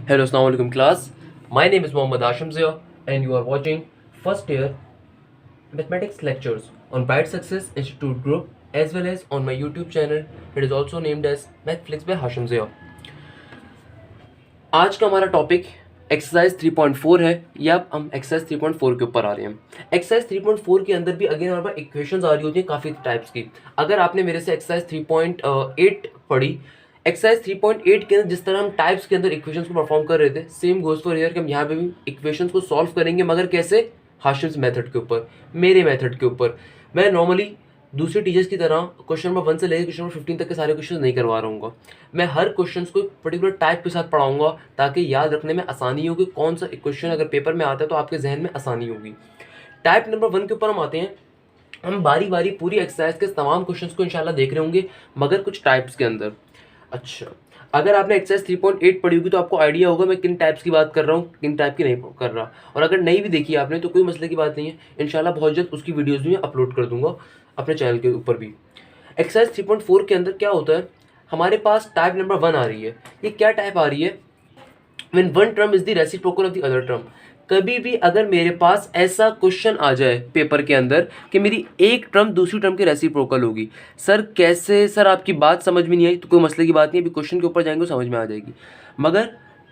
Hello, Assalamu alaikum class. My name is Mohammad Hashim Zia and you are watching first year mathematics lectures on Bright Success Institute Group as well as on my YouTube channel. It is also named as Mathflix by Hashim Zia. आज का हमारा topic exercise 3.4 है या हम exercise 3.4 के ऊपर आ रहे हैं। एक्सरसाइज 3.4 के अंदर भी अगेन हमारे पास इक्वेशंस आ रही होती हैं काफ़ी टाइप्स की। अगर आपने मेरे से एक्सरसाइज 3.8 पढ़ी, एक्सरसाइज 3.8 के अंदर जिस तरह हम टाइप्स के अंदर इक्वेशंस को परफॉर्म कर रहे थे, सेम गोज फॉर हियर कि हम यहाँ पे भी इक्वेशंस को सॉल्व करेंगे, मगर कैसे? हाशिम्स मेथड के ऊपर, मेरे मेथड के ऊपर। मैं नॉर्मली दूसरे टीचर्स की तरह क्वेश्चन नंबर 1 से लेकर क्वेश्चन नंबर 15 तक के सारे क्वेश्चन नहीं करवा रहूँगा। मैं हर क्वेश्चन को पर्टिकुलर टाइप के साथ पढ़ाऊंगा ताकि याद रखने में आसानी होगी। कौन सा क्वेश्चन अगर पेपर में आता है तो आपके जहन में आसानी होगी। टाइप नंबर 1 के ऊपर हम आते हैं। हम बारी बारी पूरी एक्सरसाइज के तमाम क्वेश्चन को इंशाल्लाह देख रहे होंगे, मगर कुछ टाइप्स के अंदर। अच्छा, अगर आपने एक्सरसाइज 3.8 पढ़ी होगी तो आपको आइडिया होगा मैं किन टाइप्स की बात कर रहा हूँ, किन टाइप की नहीं कर रहा। और अगर नहीं भी देखी आपने तो कोई मसले की बात नहीं है, इंशाल्लाह बहुत जल्द उसकी वीडियोज़ भी मैं अपलोड कर दूंगा अपने चैनल के ऊपर भी। एक्सरसाइज 3.4 के अंदर क्या होता है, हमारे पास टाइप नंबर 1 आ रही है। ये क्या टाइप आ रही है? When one term is the reciprocal of the other term. कभी भी अगर मेरे पास ऐसा क्वेश्चन आ जाए पेपर के अंदर कि मेरी एक टर्म दूसरी टर्म की रेसिप्रोकल होगी। सर कैसे? सर आपकी बात समझ में नहीं आई तो कोई मसले की बात नहीं है, अभी क्वेश्चन के ऊपर जाएंगे समझ में आ जाएगी। मगर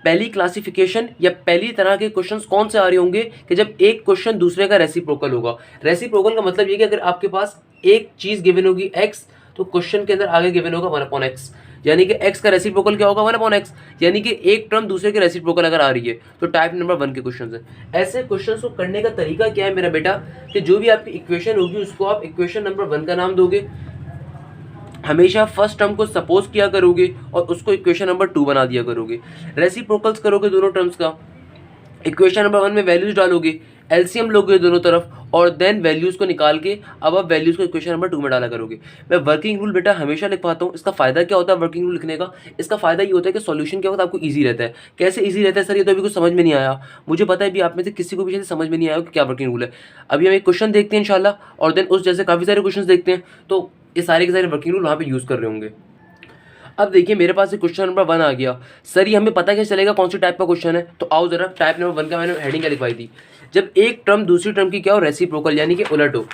पहली क्लासिफिकेशन या पहली तरह के क्वेश्चंस कौन से आ रहे होंगे कि जब एक क्वेश्चन दूसरे का रेसिप्रोकल होगा। रेसिप्रोकल का मतलब ये कि अगर आपके पास एक चीज़ गिवन होगी x, तो क्वेश्चन के अंदर आगे गिवन होगा 1/x, यानी कि x का रेसिप्रोकल क्या होगा? 1/x, यानी कि एक टर्म दूसरे के रेसिप्रोकल अगर आ रही है तो टाइप नंबर 1 के क्वेश्चन है। ऐसे क्वेश्चन को करने का तरीका क्या है मेरा बेटा, कि जो भी आपकी इक्वेशन होगी उसको आप इक्वेशन नंबर 1 का नाम दोगे। हमेशा फर्स्ट टर्म को सपोज किया करोगे और उसको इक्वेशन नंबर 2 बना दिया करोगे। रेसिप्रोकल्स करोगे दोनों टर्म्स का, इक्वेशन नंबर 1 में वैल्यूज डालोगे, एलसीएम लोगे दोनों तरफ और देन वैल्यूज़ को निकाल के अब आप वैल्यूज़ को इक्वेशन नंबर 2 में डाला करोगे। मैं वर्किंग रूल बेटा हमेशा लिखवाता हूँ। इसका फ़ायदा क्या होता है वर्किंग रूल लिखने का? इसका फ़ायदा ये होता है कि सॉल्यूशन के वक्त आपको ईजी रहता है। कैसे ईजी रहता है सर? ये तो अभी कुछ समझ में नहीं आया। मुझे पता है भी आप में से किसी को भी जैसे समझ में नहीं आया कि क्या वर्किंग रूल है। अभी हम एक क्वेश्चन देखते हैं इंशाल्लाह और देन उस जैसे काफ़ी सारे क्वेश्चन देखते हैं, तो ये सारे के सारे वर्किंग रूल वहाँ पर यूज़ कर रहे होंगे। अब देखिए मेरे पास क्वेश्चन नंबर 1 आ गया। सर ये हमें पता कैसे चलेगा कौन सी टाइप का क्वेश्चन है? तो आओ जरा, टाइप नंबर 1 का मैंने हेडिंग क्या लिखवाई थी, जब एक टर्म दूसरी टर्म की क्या हो? रेसिप्रोकल, यानी कि उलट हो।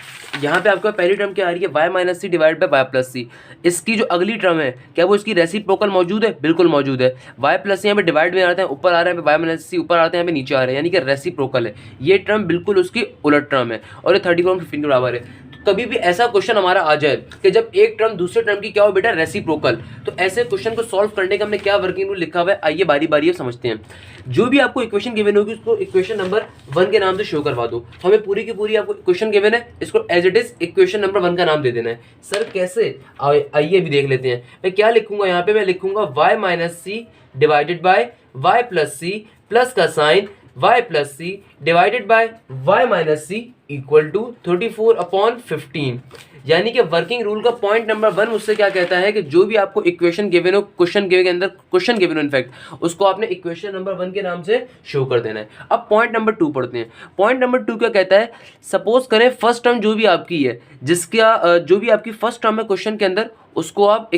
यहाँ पे आपका पहली टर्म क्या आ रही है? y minus C divide by y plus C. इसकी जो अगली टर्म है क्या वो इसकी रेसिप्रोकल मौजूद है? बिल्कुल मौजूद है। y प्लस सी यहाँ पे डिवाइड में आते हैं, ऊपर आ रहा है y माइनस सी, ऊपर आते हैं यहाँ पे नीचे आ रहे हैं, यानी कि रेसिप्रोकल है। ये टर्म बिल्कुल उसकी उलट टर्म है और ये 34/15 के बराबर है। कभी भी ऐसा क्वेश्चन हमारा आ जाए कि जब एक टर्म दूसरे टर्म की क्या हो बेटा? रेसिप्रोकल, तो ऐसे क्वेश्चन को सॉल्व करने का हमने क्या वर्किंग रूल लिखा हुआ है, आइए बारी बारी समझते हैं। जो भी आपको इक्वेशन गिवन होगी उसको इक्वेशन नंबर 1 के नाम से शो करवा दो। हमें पूरी की पूरी आपको इक्वेशन गिवन है, इसको as it is equation number 1 का नाम दे देना है। सर कैसे? आइए भी देख लेते हैं। मैं क्या लिखूंगा यहाँ पे? मैं लिखूंगा y minus C divided by y plus C plus का sine y plus C divided by y minus C equal to 34/15। यानी कि वर्किंग रूल का पॉइंट नंबर 1 मुझसे क्या कहता है कि जो भी आपको इक्वेशन गिवन हो, क्वेश्चन गिवन के अंदर क्वेश्चन गिवन हो इनफैक्ट, उसको आपने इक्वेशन नंबर 1 के नाम से शो कर देना है। अब पॉइंट नंबर 2 पढ़ते हैं। पॉइंट नंबर 2 क्या कहता है? सपोज करें फर्स्ट टर्म जो भी आपकी है, जिसका जो भी आपकी फर्स्ट टर्म है क्वेश्चन के अंदर, उसको आप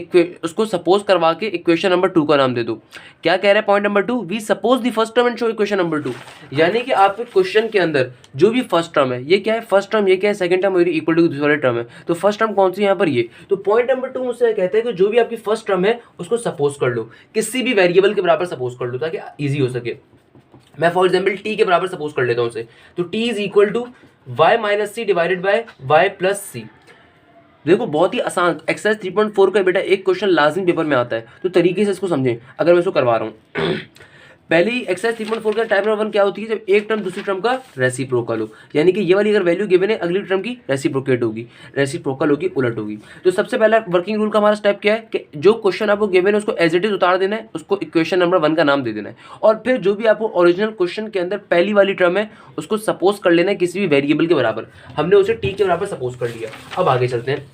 उसको सपोज करवा के इक्वेशन नंबर 2 का नाम दे दो। क्या कह रहा है point number 2? We suppose the first term and show equation number 2। यानी कि आपके क्वेश्चन के अंदर जो भी फर्स्ट टर्म है, ये क्या है? फर्स्ट टर्म, ये क्या है? सेकंड टर्म इक्वल टू दूसरी टर्म है। तो फर्स्ट टर्म कौन सी यहाँ पर? ये। तो पॉइंट नंबर 2 मुझसे कहते हैं कि जो भी आपकी फर्स्ट टर्म है उसको सपोज कर लो, किसी भी वेरिएबल के बराबर सपोज कर लो ताकि ईजी हो सके। मैं फॉर एग्जाम्पल टी के बराबर सपोज कर लेता हूँ उसे, तो T is equal to Y minus C divided by Y plus C. देखो बहुत ही आसान एक्सरसाइज 3.4 का बेटा एक क्वेश्चन लाजिम पेपर में आता है, तो तरीके से इसको समझें। अगर मैं इसको करवा रहा हूँ पहले ही एक्सरसाइज 3.4 का टाइप नंबर 1 क्या होती है? जब एक टर्म दूसरी टर्म का रेसिप्रोकल हो, यानी कि ये वाली अगर वैल्यू गिवन है अगली टर्म की रेसिप्रोकेट होगी, रेसिप्रोकल होगी, उलट होगी। तो सबसे पहला वर्किंग रूल का हमारा स्टेप क्या है कि जो क्वेश्चन आपको गिवन है उसको एज इट इज उतार देना है, उसको इक्वेशन नंबर 1 का नाम दे देना है और फिर जो भी आपको ओरिजिनल क्वेश्चन के अंदर पहली वाली टर्म है उसको सपोज कर लेना है किसी भी वेरिएबल के बराबर। हमने उसे टी के बराबर सपोज कर लिया। अब आगे चलते हैं।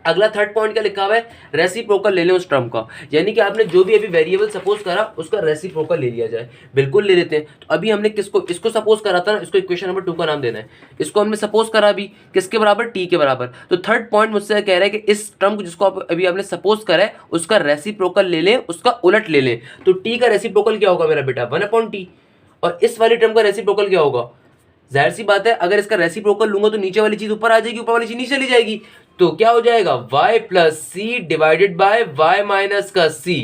अगला थर्ड पॉइंट क्या लिखा हुआ है, रेसिप्रोकल ले लें उस टर्म का, यानी कि आपने जो भी अभी वेरिएबल सपोज करा उसका रेसिप्रोकल ले लिया जाए। बिल्कुल ले लेते हैं। तो अभी हमने इसको सपोज करा था ना, इसको इक्वेशन नंबर 2 का नाम देना है। इसको हमने सपोज करा अभी किसके बराबर, टी के बराबर। तो थर्ड पॉइंट मुझसे कह रहा है कि इस टर्म को जिसको अभी आपने सपोज करा है उसका रेसिप्रोकल ले लें, उसका उलट ले लें। तो टी का रेसिप्रोकल क्या होगा मेरा बेटा, 1/t। और इस वाली टर्म का रेसिप्रोकल क्या होगा, जाहिर सी बात है अगर इसका रेसिप्रोकल लूंगा तो नीचे वाली चीज ऊपर आ जाएगी, ऊपर वाली चीज नीचे चली जाएगी। तो क्या हो जाएगा, y plus C divided by y minus का c।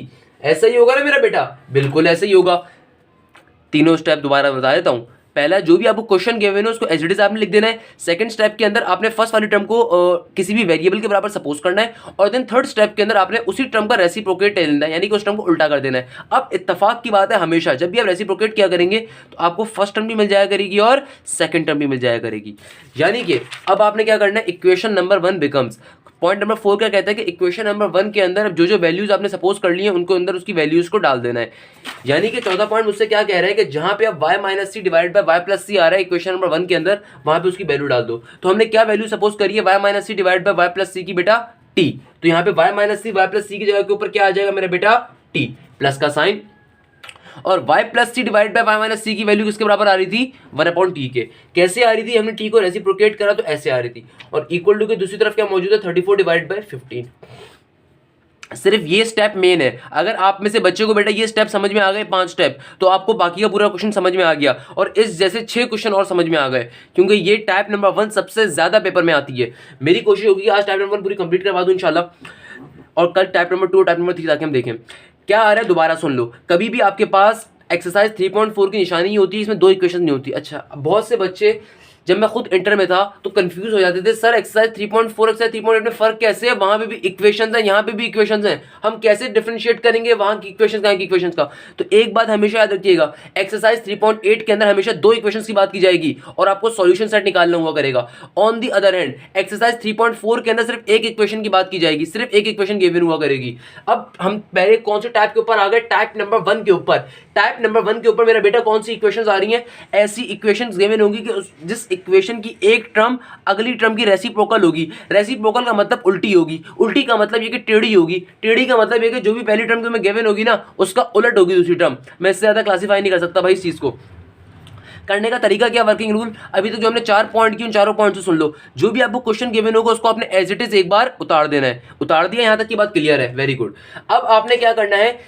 ऐसा ही होगा ना मेरा बेटा, बिल्कुल ऐसा ही होगा। तीनों स्टेप दोबारा बता देता हूं। पहला, जो भी आपको क्वेश्चन गिवन है उसको एज इट इज आपने लिख देना है। सेकंड स्टेप के अंदर आपने फर्स्ट वाली टर्म को किसी भी वेरिएबल के बराबर सपोज करना है, और देन थर्ड स्टेप के अंदर आपने उसी टर्म का रेसिप्रोकेट ले लेना है, यानी कि उस टर्म को उल्टा कर देना है। अब इत्तेफाक की बात है, हमेशा जब भी आप रेसिप्रोकेट किया करेंगे तो आपको फर्स्ट टर्म भी मिल जाया करेगी और सेकंड टर्म भी मिल जाया करेगी। यानी कि अब आपने क्या करना है, equation number 1 becomes, point number 4 क्या कहता है कि इक्वेशन नंबर 1 के अंदर जो जो वैल्यूज आपने सपोज कर ली है उनको अंदर उसकी वैल्यूज को डाल देना है। यानी कि चौथा पॉइंट मुझसे क्या कह रहा है कि जहां पे अब y minus C divide by y plus C आ रहा है इक्वेशन नंबर 1 के अंदर, वहां पे उसकी वैल्यू डाल दो। तो हमने क्या वैल्यू सपोज करी है, y minus C divide by y plus C की बेटा t। तो यहाँ पे y minus C y plus C की जगह के ऊपर क्या आ जाएगा मेरा बेटा, t प्लस का साइन। और y plus C divide by y minus C की वैल्यू किसके बराबर आ रही थी, 1/t के। कैसे आ रही थी, हमने t को रेसिप्रोकेट करा तो ऐसे आ रही थी। और इक्वल टू के दूसरी तरफ क्या मौजूद है, 34 डिवाइड बाय 15। सिर्फ ये स्टेप मेन है। अगर आप में से बच्चे को बेटा ये स्टेप समझ में आ गए 5 स्टेप, तो आपको बाकी का पूरा क्वेश्चन समझ में आ गया, और इस जैसे 6 क्वेश्चन और समझ में आ गए, क्योंकि ये टाइप नंबर 1 सबसे ज्यादा पेपर में आती है। मेरी कोशिश होगी आज टाइप नंबर 1 पूरी कंप्लीट करवा दूं इंशाल्लाह, और कल टाइप नंबर 2 और टाइप नंबर 3 ताकि हम देखें क्या आ रहा है। दोबारा सुन लो, कभी भी आपके पास एक्सरसाइज 3.4 की निशानी ही होती है, इसमें 2 इक्वेशन नहीं होती। अच्छा, बहुत से बच्चे, जब मैं खुद इंटर में था तो कंफ्यूज हो जाते थे, सर एक्सरसाइज 3.4 एक्सरसाइज 3.8 में फर्क कैसे है, वहां पे भी इक्वेशंस हैं यहाँ पे भी इक्वेशंस हैं, हम कैसे डिफरेंशिएट करेंगे वहां की इक्वेशंस का, इक्वेशंस का। तो एक बात हमेशा याद रखिएगा, एक्सरसाइज 3.8 के अंदर हमेशा 2 इक्वेशंस की बात की जाएगी और आपको सॉल्यूशन सेट निकालना हुआ करेगा। On the other hand exercise 3.4 के अंदर सिर्फ एक इक्वेशन की बात की जाएगी, सिर्फ एक इक्वेशन गिवन हुआ करेगी। अब हम पहले कौन से टाइप के ऊपर आ गए, टाइप नंबर 1 के ऊपर। टाइप नंबर 1 के ऊपर मेरा बेटा कौन सी इक्वेशंस आ रही हैं, ऐसी इक्वेशंस गिवन होगी कि जिस इक्वेशन की एक टर्म अगली टर्म की रेसिप्रोकल होगी। रेसिप्रोकल का मतलब उल्टी होगी, उल्टी का मतलब ये कि टेढ़ी होगी, टेढ़ी का मतलब ये कि जो भी पहली टर्म तुम्हें गिवन होगी ना उसका उलट होगी दूसरी टर्म। मैं इससे ज्यादा क्लासिफाई नहीं कर सकता भाई इस चीज को। करने का तरीका क्या, वर्किंग रूल, अभी तक जो हमने 4 पॉइंट की उन चारों पॉइंट से सुन लो। जो भी आपको क्वेश्चन गिवन होगा उसको आपने एज इट इज एक बार उतार देना है। उतार दिया, यहां तक की बात क्लियर है, वेरी गुड। अब आपने क्या करना है,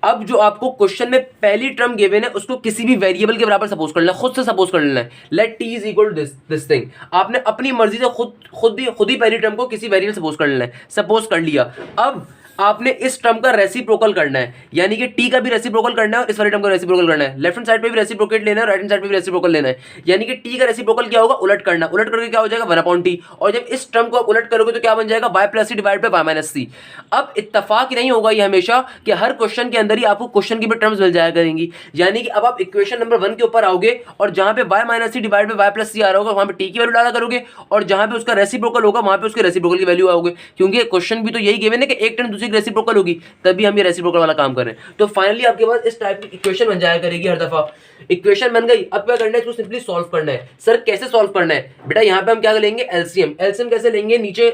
अब जो आपको क्वेश्चन में पहली टर्म गिवन है उसको किसी भी वेरिएबल के बराबर सपोज कर लेना, खुद से सपोज कर लेना है। Let t is equal to this thing. आपने अपनी मर्जी से खुद ही पहली टर्म को किसी वेरिएबल सपोज कर लेना है। सपोज कर लिया, अब आपने इस टर्म का रेसिप्रोकल करना है, यानी कि टी का भी रेसिप्रोकल करना है और इस वाली टर्म का रेसिप्रोकल करना है। लेफ्ट हैंड साइड पे भी रेसिप्रोकेट लेना है, राइट हैंड साइड पे भी रेसिप्रोकल लेना है। यानी कि टी का रेसिप्रोकल क्या होगा, उलट करना। उलट करके क्या हो जाएगा, 1/t। और जब इस टर्म को आप उलट करोगे तो क्या बन जाएगा, y plus C divide by y minus C. अब इत्तेफाक नहीं होगा ये हमेशा कि हर क्वेश्चन के अंदर ही आपको क्वेश्चन की भी टर्म्स मिल जाया करेंगी। यानी कि अब आप इक्वेशन नंबर 1 के ऊपर आओगे और जहां पे y minus C divide by y plus C आ रहा होगा वहां पे t की वैल्यू डाला करोगे, और जहां पे उसका रेसिप्रोकल होगा वहां पे उसके रेसिप्रोकल की वैल्यू आओगे, क्योंकि क्वेश्चन भी तो यही गिवन है कि एक टर्म दूसरी की रेसिप्रोकल होगी, तभी हम ये रेसिप्रोकल वाला काम कर रहे हैं। तो फाइनली आपके पास इस टाइप की इक्वेशन बन जाया करेगी हर दफा। इक्वेशन बन गई, अब क्या करना है, इसको सिंपली सॉल्व करना है। सर कैसे सॉल्व करना है बेटा, यहां पे हम क्या लेंगे, एलसीएम। एलसीएम कैसे लेंगे, नीचे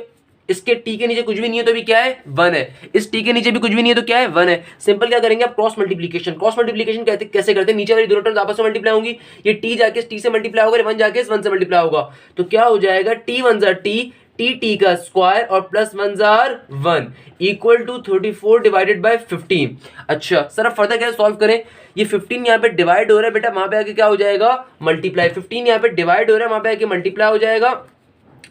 इसके टी के नीचे कुछ भी नहीं है तो भी क्या है, 1 है। इस टी के नीचे भी कुछ भी नहीं है तो क्या है, 1 है। सिंपल क्या करेंगे आप, क्रॉस मल्टीप्लिकेशन। क्रॉस मल्टीप्लिकेशन कैसे करते हैं, नीचे वाली दोनों टर्म्स आपस में मल्टीप्लाई होंगी, ये टी जाके इस टी से मल्टीप्लाई होगा, 1 जाके इस 1 से मल्टीप्लाई होगा, तो क्या हो जाएगा, टी 1 जार टी, टी का स्क्वायर और प्लस 1 जार 1 इक्वल टू 34 डिवाइडेड बाय 15। अच्छा सर अब फर्दर क्या सॉल्व करें, ये 15 यहाँ पे डिवाइड हो रहा है बेटा, वहां पे आके क्या हो जाएगा, मल्टीप्लाई। 15 यहाँ पे डिवाइड हो रहा है, वहां पे आके मल्टीप्लाई हो जाएगा।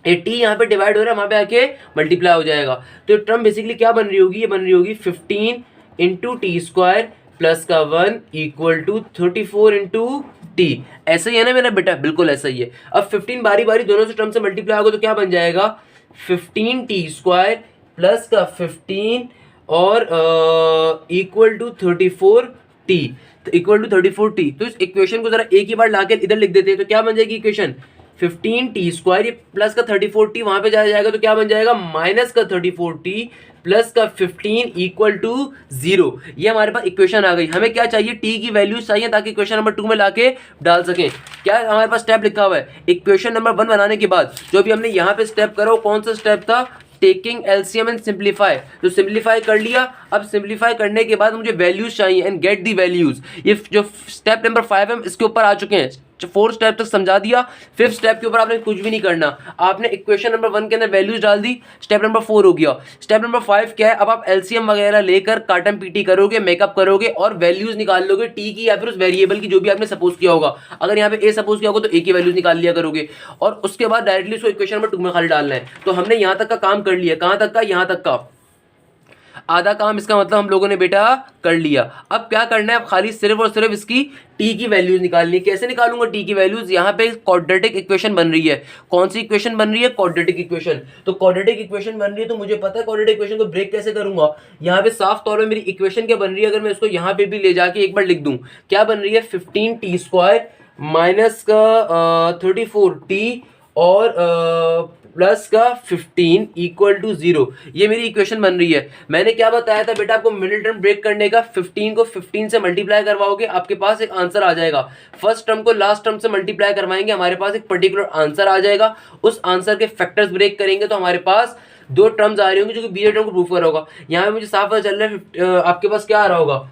ये टी यहाँ पे डिवाइड हो रहा है, वहां पे आके मल्टीप्लाई हो जाएगा। तो टर्म बेसिकली क्या बन रही होगी, ये बन रही होगी 15 इंटू टी स्क्वायर प्लस का 1 इक्वल टू 34 इंटू टी। ऐसा ही है ना मेरा बेटा, बिल्कुल ऐसा ही है। अब 15 बारी बारी दोनों से टर्म से मल्टीप्लाई होगा तो क्या बन जाएगा, 15 टी स्क्वायर प्लस का 15 और इक्वल टू 34 टी, तो इक्वल टू 34 टी। तो इस इक्वेशन को जरा एक ही बार लाके इधर लिख देते हैं तो क्या बन जाएगी इक्वेशन, 15 टी स्क्वायर, ये प्लस का 34 टी वहां पे जाया जाएगा तो क्या बन जाएगा, माइनस का 34 टी प्लस का 15 इक्वल टू 0। ये हमारे पास इक्वेशन आ गई। हमें क्या चाहिए, टी की वैल्यू चाहिए ताकि इक्वेशन नंबर 2 में लाके डाल सकें। क्या हमारे पास स्टेप लिखा हुआ है, इक्वेशन नंबर 1 बनाने के बाद जो भी हमने यहाँ पे स्टेप करा वो कौन सा स्टेप था, टेकिंग एलसीएम एंड सिंप्लीफाई, तो सिंप्लीफाई कर लिया। अब सिंप्लीफाई करने के बाद मुझे वैल्यूज चाहिए एंड गेट दी वैल्यूज। ये जो स्टेप नंबर 5 है इसके ऊपर आ चुके हैं। 4 स्टेप तक समझा दिया। 5th स्टेप के ऊपर आपने कुछ भी नहीं करना, आपने इक्वेशन नंबर 1 के अंदर वैल्यूज डाल दी। स्टेप नंबर 4 हो गया। स्टेप नंबर 5 क्या है, अब आप एलसीएम वगैरह लेकर काटम पीटी करोगे, मेकअप करोगे और वैल्यूज निकाल लोगे टी की या फिर उस वेरिएबल की जो भी आपने सपोज किया होगा। अगर यहाँ पे ए सपोज किया होगा तो ए की वैल्यूज निकाल लिया करोगे और उसके बाद डायरेक्टली उसको इक्वेशन नंबर 2 में खाली डालना है। तो हमने यहाँ तक का काम कर लिया। कहाँ तक का, यहाँ तक का आधा काम इसका मतलब हम लोगों ने बेटा कर लिया। अब क्या करना है, अब खाली सिर्फ और सिर्फ इसकी टी की वैल्यूज निकालनी है। कैसे निकालूंगा टी की वैल्यूज, यहाँ पे क्वाड्रेटिक इक्वेशन बन रही है। कौन सी इक्वेशन बन रही है, क्वाड्रेटिक इक्वेशन। तो क्वाड्रेटिक इक्वेशन बन रही है तो मुझे पता है क्वाड्रेटिक इक्वेशन को ब्रेक कैसे करूंगा। यहाँ पे साफ तौर पर मेरी इक्वेशन क्या बन रही है, अगर मैं इसको यहाँ पे भी ले जाके एक बार लिख दूं, क्या बन रही है, 15t² माइनस का 34t और प्लस का 15 इक्वल टू 0। ये मेरी इक्वेशन बन रही है। मैंने क्या बताया था बेटा आपको मिडिल टर्म ब्रेक करने का, 15 को 15 से मल्टीप्लाई करवाओगे, आपके पास एक आंसर आ जाएगा। फर्स्ट टर्म को लास्ट टर्म से मल्टीप्लाई करवाएंगे, हमारे पास एक पर्टिकुलर आंसर आ जाएगा। उस आंसर के फैक्टर्स ब्रेक करेंगे तो हमारे पास 2 टर्म्स आ रही होंगी जो कि बीजे टर्म को प्रूफ कर रहा होगा। यहाँ पे मुझे साफ पता चल रहा है आपके पास क्या आ रहा होगा,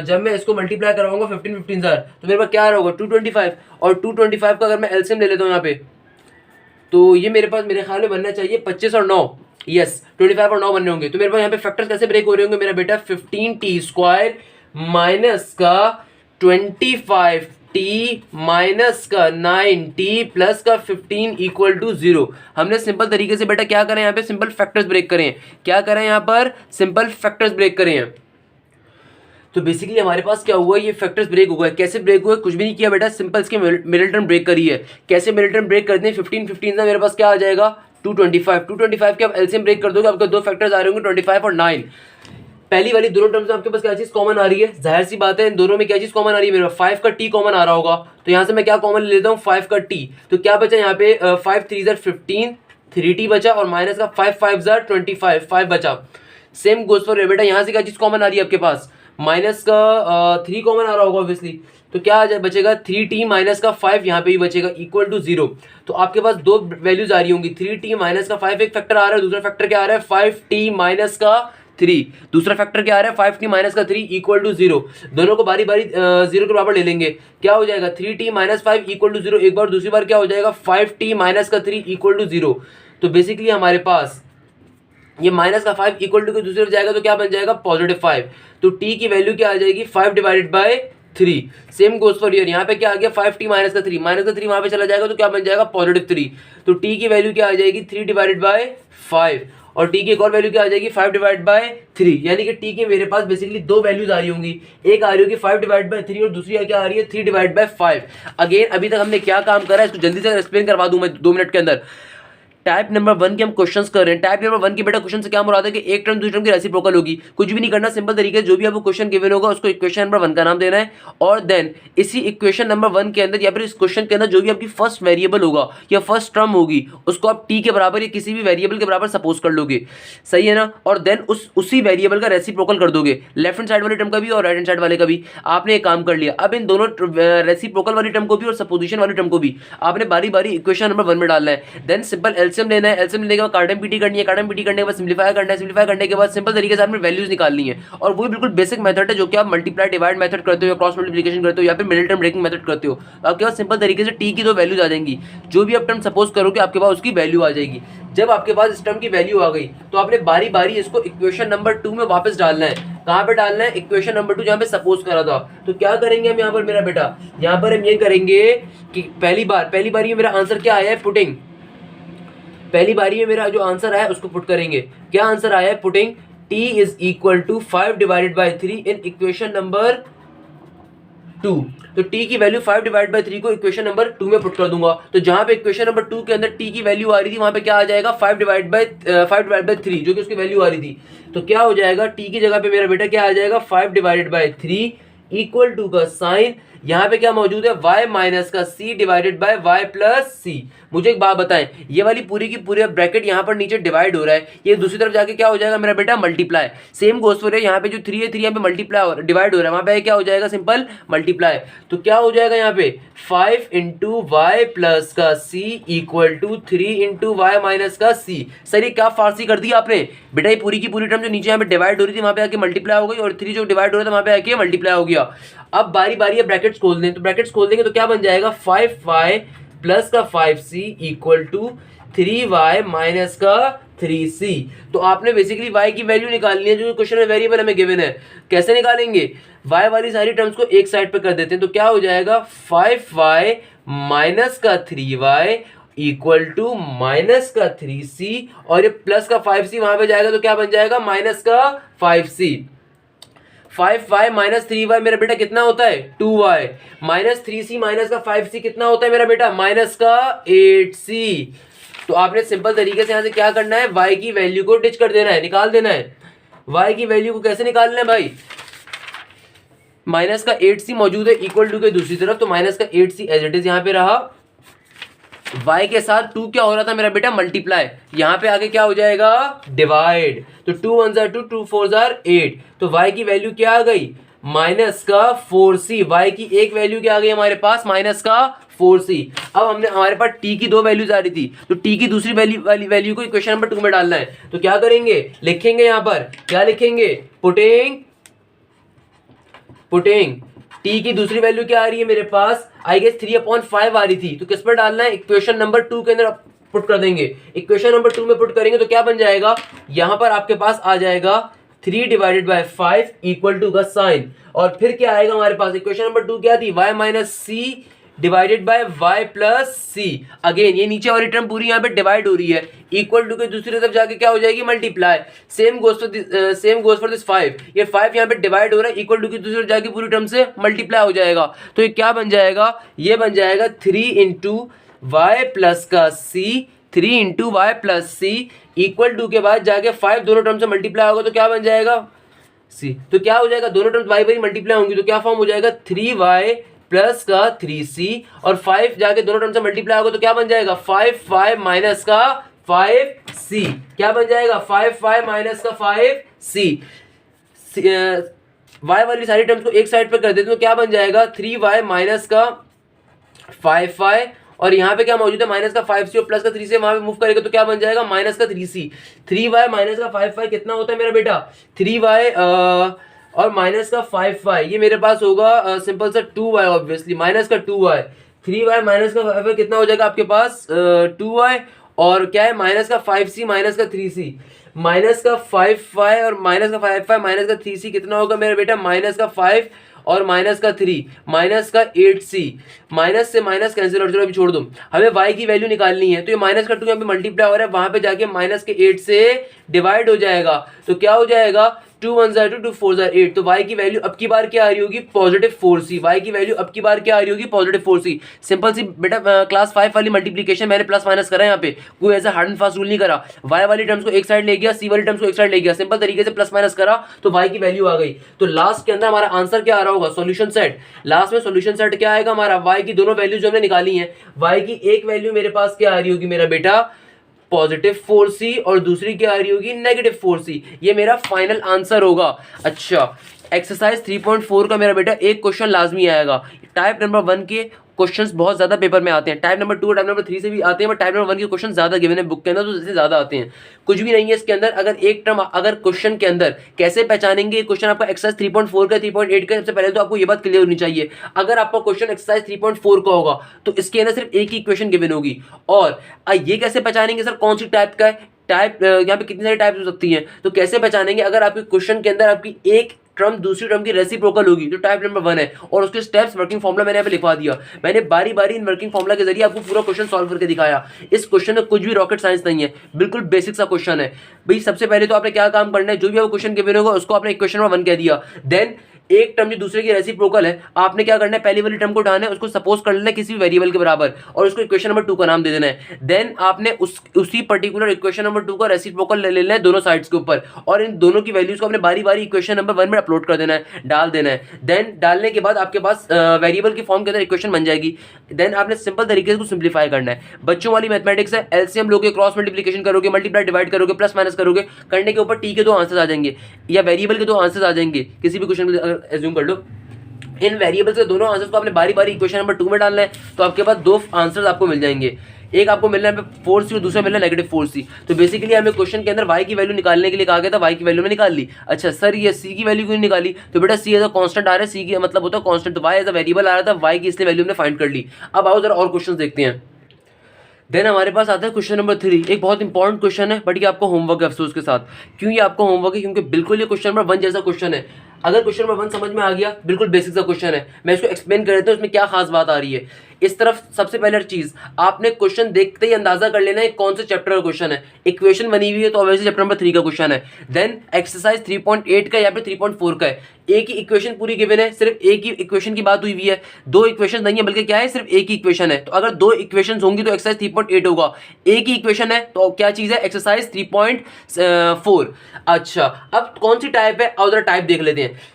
जब मैं इसको मल्टीप्लाई करवाऊंगा 15 से तो मेरे पास क्या आ रहा होगा, 225। और 225 का अगर मैं एलसीएम ले लेता हूँ यहाँ पे, तो ये मेरे पास मेरे ख्याल में बनना चाहिए 25 और 9। यस, 25 और 9 बनने होंगे। तो मेरे पास यहाँ पे फैक्टर्स कैसे ब्रेक हो रहे होंगे मेरा बेटा, 15t² माइनस का 25t माइनस का 9t प्लस का 15 इक्वल टू 0। हमने सिंपल तरीके से बेटा क्या करें, यहाँ पे सिंपल फैक्टर्स ब्रेक करें। क्या करें, यहाँ पर सिंपल फैक्टर्स ब्रेक करें। तो बेसिकली हमारे पास क्या हुआ, ये फैक्टर्स ब्रेक हो गए। कैसे ब्रेक हुए, कुछ भी नहीं किया बेटा, सिंपल इसके मिडिल टर्म ब्रेक करी है। कैसे मिडिल टर्म ब्रेक करते हैं, 15 से मेरे पास क्या आ जाएगा, 225 के आप एलसीएम ब्रेक कर दोगे, आपके 2 फैक्टर्स आ रहे होंगे 25 और 9। पहली वाली दोनों टर्म्स में आपके पास क्या चीज कॉमन आ रही है, जाहिर सी बात है इन दोनों में क्या चीज कॉमन आ रही है, मेरे 5 का टी कॉमन आ रहा होगा। तो यहाँ से मैं क्या कॉमन ले लेता हूँ, 5 का टी। तो क्या बचा यहाँ पे, 5 3 15, 3t बचा और माइनस का 5 5 25, 5 बचा। सेम गोज फॉर बेटा, यहाँ से क्या चीज कॉमन आ रही है आपके पास, माइनस का 3 कॉमन आ रहा होगा ऑब्वियसली। तो क्या आ जाए बचेगा, 3t माइनस का 5 यहाँ पे भी बचेगा इक्वल टू 0। तो आपके पास 2 वैल्यूज आ रही होंगी, 3t माइनस का 5 एक फैक्टर आ रहा है, दूसरा फैक्टर क्या आ रहा है, 5t माइनस का 3। दूसरा फैक्टर क्या आ रहा है, 5t माइनस का 3 इक्वल टू 0। दोनों को बारी बारी 0 के बराबर ले लेंगे। क्या हो जाएगा, 3t माइनस 5 इक्वल टू 0 एक बार, दूसरी बार क्या हो जाएगा, 5t माइनस का 3 इक्वल टू 0। तो बेसिकली हमारे पास ये माइनस का 5 इक्वल टू के दूसरी तरफ जाएगा तो क्या बन जाएगा, पॉजिटिव 5। तो t की वैल्यू क्या आ जाएगी, 5 divided by 3। Same goes for here, यहाँ पे क्या आ गया, 5t माइनस का 3, माइनस का 3 वहां पे चला जाएगा तो क्या बन जाएगा, पॉजिटिव 3। तो t की वैल्यू क्या आ जाएगी, 3 डिवाइडेड बाय 5। और t की एक और वैल्यू क्या आ जाएगी, 5 डिवाइड बाय 3। यानी कि t की मेरे पास बेसिकली 2 वैल्यूज आ रही होंगी, एक आ रही होगी 5 डिवाइड बाय 3 और दूसरी क्या आ रही है, 3 डिवाइड बाय 5। अगेन अभी तक हमने क्या काम करा है इसको जल्दी से एक्सप्लेन करवा दूं मैं 2 मिनट के अंदर। टाइप नंबर 1 के हम क्वेश्चंस कर रहे हैं। टाइप नंबर 1 के बेटा क्वेश्चन से क्या मुराद है कि एक टर्म दूसरी टर्म की रेसिप्रोकल होगी। कुछ भी नहीं करना, सिंपल तरीके से जो भी आपको क्वेश्चन गिवन होगा उसको इक्वेशन नंबर 1 का नाम देना है और देन इसी इक्वेशन नंबर 1 के अंदर या फिर इस क्वेश्चन के अंदर जो भी आपकी फर्स्ट वेरिएबल होगा या फर्स्ट टर्म होगी उसको आप टी के बराबर या किसी भी वेरिएबल के बराबर सपोज कर लोगे, सही है ना। और देन उसी वेरिएबल का रेसिप्रोकल कर दोगे, लेफ्ट हैंड साइड वाले टर्म का भी और राइट हैंड साइड वाले का भी। आपने एक काम कर लिया, अब इन दोनों रेसिप्रोकल वाली टर्म को भी और सपोजिशन वाली टर्म को भी आपने बारी बारी इक्वेशन नंबर 1 में डालना है। देन सिंपल एलसीएम लेना है, एलसीएम लेने के बाद कार्डम पीटी करनी है, कार्डम पीटी करने के बाद सिंप्लीफाई करना है, सिंप्लीफाई करने के बाद सिंपल तरीके से आपने वैल्यूज निकालनी है। और वो बिल्कुल बेसिक मेथड है जो कि आप मल्टीप्लाई डिवाइड मेथड करते हो या क्रॉस मल्टीप्लिकेशन करते हो या फिर मिडिल टर्म ब्रेकिंग मेथड करते हो। तो आपके पास सिंपल तरीके से टी की 2 वैल्यूज आ जाएंगी, जो भी आप टर्म सपोज करोगे आपके पास उसकी वैल्यू आ जाएगी। जब आपके पास इस टर्म की वैल्यू आ गई तो आपने बारी बारी इसको इक्वेशन नंबर 2 में वापस डालना है। कहाँ पे डालना है, इक्वेशन नंबर 2 जहाँ पे सपोज करा था। तो क्या करेंगे हम यहाँ पर मेरा बेटा, यहाँ पर हम ये करेंगे कि पहली बार ये मेरा आंसर क्या आया है, पुटिंग। पहली बारी में मेरा जो आंसर आया है उसको पुट करेंगे। क्या आंसर आया है, putting t is equal to 5 divided by 3 in equation number 2। तो t की वैल्यू 5 डिवाइड बाय 3 को इक्वेशन नंबर 2 में पुट कर दूंगा। तो जहां पे इक्वेशन नंबर 2 के अंदर t की वैल्यू आ रही थी वहां पे क्या आ जाएगा, 5 डिवाइड बाय 3 जो कि उसकी वैल्यू आ रही थी। तो क्या हो जाएगा, t की जगह पे मेरा बेटा क्या आ जाएगा, 5 डिवाइडेड बाय 3 इक्वल टू का साइन, यहाँ पे क्या मौजूद है, y माइनस का c divided by y plus C. मुझे एक बात बताएं, ये वाली पूरी की पूरी ब्रैकेट यहाँ पर नीचे डिवाइड हो रहा है, ये दूसरी तरफ जाके क्या हो जाएगा मेरा बेटा, मल्टीप्लाई। सेम गोस फॉर यहाँ पे जो 3 है 3 यहाँ पे मल्टीप्लाई डिवाइड हो रहा है, वहाँ पे क्या हो जाएगा, सिंपल मल्टीप्लाई। तो क्या हो जाएगा यहाँ पे 5 इंटू वाई प्लस का c equal to 3 into y minus का c। सर ये क्या फारसी कर दी आपने बेटा, ये पूरी की पूरी टर्म जो नीचे यहाँ पे डिवाइड हो रही थी वहाँ पे आके मल्टीप्लाई हो गई, और 3 जो डिवाइड हो रहा था वहाँ पे आके मल्टीप्लाई हो गया। अब बारी बारी ब्रैकेट्स खोल दें, तो ब्रैकेट्स खोल देंगे तो क्या बन जाएगा, 5y प्लस का 5c equal to 3y minus का 3c। तो आपने बेसिकली y की वैल्यू निकालनी है जो क्वेश्चन में वेरिएबल हमें गिवन है। कैसे निकालेंगे, y वाली सारी टर्म्स को एक साइड पे कर देते हैं, तो क्या हो जाएगा 5y माइनस का 3y इक्वल टू माइनस का 3c, और ये प्लस का 5c वहां पे जाएगा तो क्या बन जाएगा, माइनस का 5c। 5y माइनस 3y मेरा बेटा कितना होता है, 2y माइनस 3c माइनस का 5c कितना होता है मेरा बेटा, माइनस का 8c। तो आपने सिंपल तरीके से यहां से क्या करना है, y की वैल्यू को डिच कर देना है, निकाल देना है। y की वैल्यू को कैसे निकालना है भाई, माइनस का 8c मौजूद है इक्वल टू के दूसरी तरफ, तो माइनस का 8c एज इट इज यहाँ पे रहा, y के साथ 2 क्या हो रहा था मेरा बेटा, मल्टीप्लाई, यहाँ पे आगे क्या हो जाएगा, डिवाइड। तो 2 1 जार 2, 2 4 जार 8, तो y की वैल्यू क्या आ गई, माइनस का 4c। y की एक वैल्यू क्या आ गई हमारे पास, माइनस का 4c। अब हमने हमारे पास t की 2 वैल्यूज आ रही थी, तो t की दूसरी वैल्यू को इक्वेशन नंबर 2 में डालना है। तो क्या करेंगे, लिखेंगे यहाँ पर, क्या लिखेंगे, पुटिंग t की दूसरी वैल्यू क्या आ रही है मेरे पास, आई गेस 3/5 आ रही थी, तो किस पर डालना है, इक्वेशन नंबर 2 के अंदर पुट कर देंगे। इक्वेशन नंबर 2 में पुट करेंगे तो क्या बन जाएगा, यहां पर आपके पास आ जाएगा 3 डिवाइडेड बाय 5 इक्वल टू का साइन, और फिर क्या आएगा हमारे पास, इक्वेशन नंबर 2 क्या थी, y minus C divided by y plus c. Again ये नीचे वाली टर्म पूरी यहाँ पे डिवाइड हो रही है, इक्वल टू के दूसरी तरफ जाके क्या हो जाएगी, multiply. Same goes for this 5, ये 5 यहाँ पे डिवाइड हो रहा है, इक्वल टू की दूसरी तरफ जाके पूरी टर्म से मल्टीप्लाई हो जाएगा। तो ये क्या बन जाएगा, ये बन जाएगा 3 इंटू वाई प्लस का C, 3 into Y plus C equal to के बाद जाके 5 दोनों टर्म से मल्टीप्लाई होगा तो क्या बन जाएगा, सी। तो क्या हो जाएगा, दोनों टर्म्स वाई बाई मल्टीप्लाई होंगी तो क्या फॉर्म हो जाएगा, 3y प्लस का 3c, और 5 जाके दोनों टर्म से मल्टीप्लाई होगा तो क्या बन जाएगा, 5y माइनस का 5c। क्या बन जाएगा, 5y माइनस का 5c। y वाली सारी टर्म्स को एक साइड पे कर देते तो क्या बन जाएगा, 3y माइनस का 5y, और यहाँ पे क्या मौजूद है, माइनस का 5c और प्लस का 3c वहां पे मूव करेगा तो क्या बन जाएगा, माइनस का 3c। 3y माइनस का 5y कितना होता है मेरा बेटा, 3y और माइनस का 5y, ये मेरे पास होगा सिंपल सा 2y, ऑब्वियसली माइनस का 2y। 3y माइनस का 5y कितना हो जाएगा आपके पास 2y, और क्या है, माइनस का 5c माइनस का 3c, माइनस का 5y और माइनस का 5y माइनस का 3c कितना होगा मेरा बेटा, माइनस का 5 और माइनस का 3 माइनस का 8c। माइनस से माइनस कैंसिल और चलो अभी छोड़ दो, हमें y की वैल्यू निकालनी है, तो ये माइनस का 2 यहाँ पे मल्टीप्लाई हो रहा है, वहां पे जाके माइनस के 8 से डिवाइड हो जाएगा, तो क्या हो जाएगा, 2 1 जार 2, 2 4 जार 8। तो y की वैल्यू अब की बार क्या आ रही होगी, पॉजिटिव 4c। y की वैल्यू अब की बार क्या आ रही होगी, पॉजिटिव 4c। सिंपल सी बेटा क्लास 5 वाली मल्टीप्लिकेशन मैंने प्लस माइनस करा है, यहाँ पे कोई ऐसा हार्ड एंड फास्ट रूल नहीं करा। y वाली टर्म्स को एक साइड ले गया, c वाली टर्म्स को एक साइड ले गया, सिंपल तरीके से प्लस माइनस करा तो y की वैल्यू आ गई। तो लास्ट के अंदर हमारा आंसर क्या आ रहा होगा, सॉल्यूशन सेट। लास्ट में सॉल्यूशन सेट क्या आएगा हमारा, y की दोनों वैल्यू जो हमने निकाली है, y की एक वैल्यू मेरे पास क्या आ रही होगी मेरा बेटा, पॉजिटिव 4c, और दूसरी क्या आ रही होगी, नेगेटिव 4c। ये मेरा फाइनल आंसर होगा। अच्छा, एक्सरसाइज 3.4 का मेरा बेटा एक क्वेश्चन लाजमी आएगा। टाइप नंबर 1 के क्वेश्चंस बहुत ज्यादा पेपर में आते हैं, टाइप नंबर 2 और टाइप नंबर 3 से भी आते हैं, बट टाइप नंबर 1 के क्वेश्चन ज्यादा गिवन है बुक के अंदर, तो इससे ज्यादा आते हैं। कुछ भी नहीं है इसके अंदर, अगर एक टर्म अगर क्वेश्चन के अंदर कैसे पहचानेंगे, क्वेश्चन आपका एक्सरसाइज 3.4 का 3.8 का, सबसे पहले तो आपको ये बात क्लियर होनी चाहिए, अगर आपका क्वेश्चन एक्सरसाइज 3.4 का होगा तो इसके अंदर सिर्फ एक ही इक्वेशन गिवन होगी। और ये कैसे पहचानेंगे सर कौन सी टाइप का है, टाइप यहाँ पे कितनी सारी टाइप्स हो सकती हैं, तो कैसे पहचानेंगे, अगर आपके क्वेश्चन के अंदर आपकी एक टर्म दूसरी टर्म की रेसिप्रोकल होगी तो टाइप नंबर 1 है, और उसके स्टेप्स वर्किंग फॉर्मूला मैंने यहाँ पे लिखवा दिया। मैंने बारी बारी इन वर्किंग फॉर्मूला के जरिए आपको पूरा क्वेश्चन सॉल्व करके दिखाया। इस क्वेश्चन में कुछ भी रॉकेट साइंस नहीं है, बिल्कुल बेसिक सा क्वेश्चन है भाई। सबसे पहले तो आपने क्या काम करना है, जो भी आपको क्वेश्चन गिवन होगा उसको आपने इक्वेशन नंबर 1 कह दिया, देन एक टर्म जो दूसरे की रेसिप्रोकल है, आपने क्या करना है, पहली वाली टर्म को उठाना है, उसको सपोज कर लेना है किसी भी वेरिएबल के बराबर और उसको इक्वेशन नंबर 2 का नाम दे देना है। देन आपने उसी पर्टिकुलर इक्वेशन नंबर 2 का रेसिप्रोकल ले लेना है दोनों साइड्स के ऊपर और इन दोनों की वैल्यूज को अपने बारी बारी इक्वेशन नंबर 1 में अपलोड कर देना है, डाल देना है। देन डालने के बाद आपके पास वेरिएबल की फॉर्म के अंदर इक्वेशन बन जाएगी। देन आपने सिंपल तरीके से उसको सिंप्लीफाई करना है। बच्चों वाली मैथमेटिक्स है, एलसीएम लोगे, क्रॉस मल्टीप्लिकेशन करोगे, मल्टीप्लाई डिवाइड करोगे, प्लस माइनस करोगे, करने के ऊपर टी के 2 आंसर्स आ जाएंगे या वेरिएबल के 2 आंसर्स आ जाएंगे किसी भी क्वेश्चन में, अगर एज्यूम कर लो। इन वेरिएबल्स के दोनों आंसर्स को आपने बारी बारी इक्वेशन नंबर 2 में डालना है, तो आपके पास 2 आंसर्स आपको मिल जाएंगे। एक आपको मिलना है 4c और दूसरा मिलना है -4c। तो बेसिकली हमें क्वेश्चन के अंदर y की वैल्यू निकालने के लिए कहा गया था, y की वैल्यू में निकाल ली। अच्छा सर ये c की वैल्यू क्यों नहीं निकाली? तो बेटा c एज अ कांस्टेंट आ रहा है, c की मतलब होता है कांस्टेंट, तो y एज अ वेरिएबल आ रहा था, y की इसलिए वैल्यू हमने फाइंड कर ली। अब आओ जरा और क्वेश्चन देखते हैं। देन हमारे पास आता है क्वेश्चन नंबर 3। एक बहुत इंपॉर्टेंट क्वेश्चन है, बट ये आपको होमवर्क है अफसोस के साथ। क्यों ये आपको होमवर्क है? क्योंकि बिल्कुल ये क्वेश्चन नंबर 1 जैसा क्वेश्चन है। अगर क्वेश्चन नंबर 1 समझ में आ गया, बिल्कुल बेसिक सा क्वेश्चन है, मैं इसको एक्सप्लेन कर देता हूँ इसमें क्या खास बात आ रही है। इस तरफ सबसे पहले चीज आपने क्वेश्चन देखते ही अंदाजा कर लेना है कौन से चैप्टर का क्वेश्चन है। इक्वेशन बनी हुई है तो ऑब्वियसली चैप्टर नंबर 3 का क्वेश्चन है। देन एक्सरसाइज 3.8 का या फिर 3.4 का है। एक ही इक्वेशन पूरी गिवन है, सिर्फ एक ही इक्वेशन की बात हुई हुई है, 2 इक्वेशन नहीं है बल्कि क्या है, सिर्फ एक ही इक्वेशन है। तो अगर 2 इक्वेशन होंगी तो एक्सरसाइज 3.8 होगा। एक ही इक्वेशन है तो क्या चीज है, एक्सरसाइज 3.4। अच्छा अब कौन सी टाइप है, और टाइप देख लेते हैं।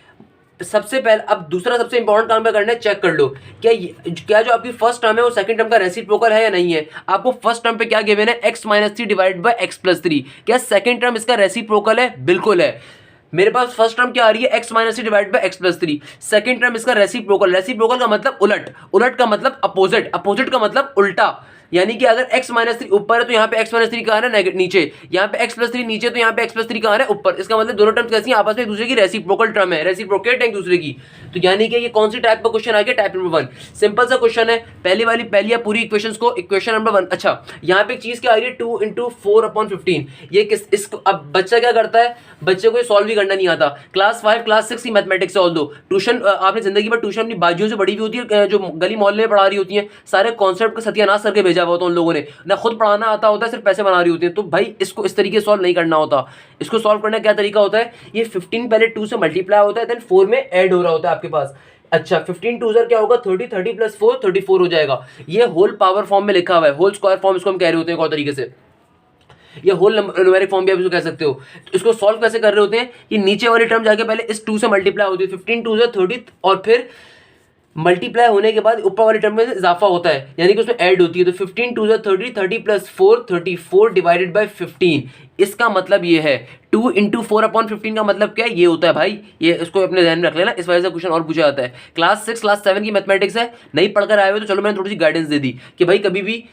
सबसे पहले अब दूसरा सबसे इंपॉर्टेंट काम क्या करना है, चेक कर लो क्या जो आपकी फर्स्ट टर्म है वो सेकंड टर्म का रेसिप्रोकल है या नहीं है। आपको फर्स्ट टर्म पे क्या गिवन है, x-3 डिवाइडेड बाय x+3। क्या सेकंड टर्म इसका रेसिप्रोकल है? बिल्कुल है। मेरे पास फर्स्ट टर्म क्या आ रही है, x-3 divide by x+3। Second term इसका रेसिप्रोकल, रेसिप्रोकल का मतलब उलट, उलट का मतलब अपोजिट, अपोजिट का मतलब उल्टा। यानी कि अगर x-3 ऊपर है तो यहाँ पे x-3 कहाँ है, नीचे। यहाँ पे x+3 नीचे तो यहाँ पे x+3 कहाँ है, ऊपर। इसका मतलब दोनों टर्म्स कैसी हैं, आपस में एक दूसरे की रेसिप्रोकल टर्म है, रेसिप्रोकेट है एक दूसरे की। तो यानी कि ये कौन सी टाइप का क्वेश्चन आ गया, टाइप नंबर 1। सिंपल सा क्वेश्चन है, पहली पूरी इक्वेशंस को इक्वेशन नंबर 1। अच्छा यहाँ पे एक चीज क्या आ रही है, 2 × 4/15। ये किस इसको अब बच्चा क्या करता है, बच्चे को ये सॉल्व भी करना नहीं आता। क्लास 5 क्लास 6 की मैथमेटिक्स है। ऑल दो ट्यूशन आपने जिंदगी में ट्यूशन अपनी बाजियों से बड़ी भी होती है, जो गली मोहल्ले में पढ़ा रही होती है, सारे कॉन्सेप्ट का सत्यानाश करके भेजा हुआ होता है उन लोगों ने, ना खुद पढ़ाना आता होता है, सिर्फ पैसे बना रही होती है। तो भाई इसको इस तरीके से सॉल्व नहीं करना होता। इसको सॉल्व करने का क्या तरीका होता है, ये 15 पहले 2 से मल्टीप्लाई होता है, देन 4 में ऐड हो रहा होता है आपके पास। अच्छा 15 2 क्या होगा, 30, 30 + 4 34 हो जाएगा। ये होल पावर फॉर्म में लिखा हुआ है, होल स्क्वायर फॉर्म इसको हम कह रहे होते हैं एक और तरीके से, ये होल न्यूमेरिक फॉर्म भी आप इसको कह सकते हो। तो इसको सॉल्व कैसे कर रहे होते हैं, ये नीचे वाली टर्म जाके पहले इस 2 से मल्टीप्लाई होती है, 15 2 30, और फिर मल्टीप्लाई होने के बाद ऊपर वाली टर्म में इजाफा होता है, यानी कि उसमें ऐड होती है। तो 15 2 30, 30 + 4 34 डिवाइडेड बाय 15। इसका मतलब ये है 2 × 4/15 का मतलब क्या है, ये होता है भाई। ये इसको अपने ध्यान में रख लेना, इस वजह से क्वेश्चन और पूछा जाता है। क्लास 6 क्लास 7 की मैथमेटिक्स है, नहीं पढ़कर आए हो तो चलो मैंने थोड़ी सी गाइडेंस दे दी कि भाई कभी भी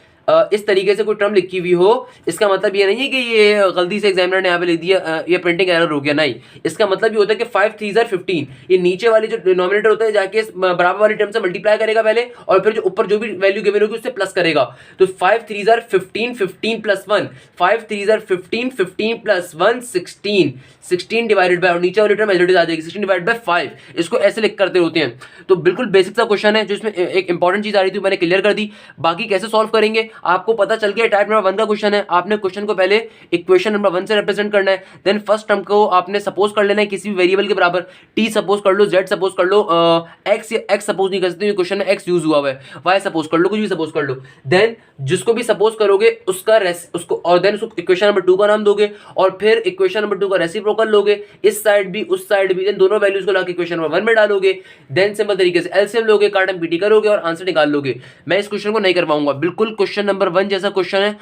इस तरीके से कोई टर्म लिखी हुई हो, इसका मतलब ये नहीं है कि ये गलती से एग्जामिनर ने यहाँ पे लिख दिया, ये प्रिंटिंग एरर हो गया, नहीं। इसका मतलब ये होता है कि 5 3 15, ये नीचे वाली जो डिनोमिनेटर होता है जाके बराबर वाली टर्म से मल्टीप्लाई करेगा पहले, और फिर जो ऊपर जो भी वैल्यू गिवन होगी उससे प्लस करेगा। तो 5 3 15, 15 + 1, 5 3 15, 15 + 1 16, 16 डिवाइडेड बाय, और नीचे वाली टर्म एलजेडी आ जाएगी 16 डिवाइडेड बाय 5। इसको ऐसे लिख करते होते हैं। तो बिल्कुल बेसिक सा क्वेश्चन है, जो इसमें एक इंपॉर्टेंट चीज आ रही थी मैंने क्लियर कर दी। बाकी कैसे सॉल्व करेंगे आपको पता चल गया। टाइप नंबर 1 का क्वेश्चन है, आपने क्वेश्चन को पहले इक्वेशन नंबर 1 से रिप्रेजेंट करना है। देन फर्स्ट टर्म को आपने सपोज कर लेना है किसी भी वेरिएबल के बराबर, t सपोज कर लो, z सपोज कर लो, x सपोज नहीं कर सकते क्वेश्चन में x यूज हुआ है, y सपोज कर लो, कुछ भी सपोज कर लो। देन जिसको भी सपोज करोगे उसको और देन उसको इक्वेशन नंबर 2 का नाम दोगे, और फिर इक्वेशन नंबर 2 का रेसिप्रोकल लोगे, इस साइड भी उस साइड भी, देन दोनों वैल्यूज को लाके इक्वेशन नंबर 1 में डालोगे। देन सिंपल तरीके से एलसीएम लोगे, काटम पीटी करोगे और आंसर निकाल लोगे। मैं इस क्वेश्चन को नहीं करवाऊंगा, बिल्कुल क्वेश्चन नंबर 1 जैसा क्वेश्चन है,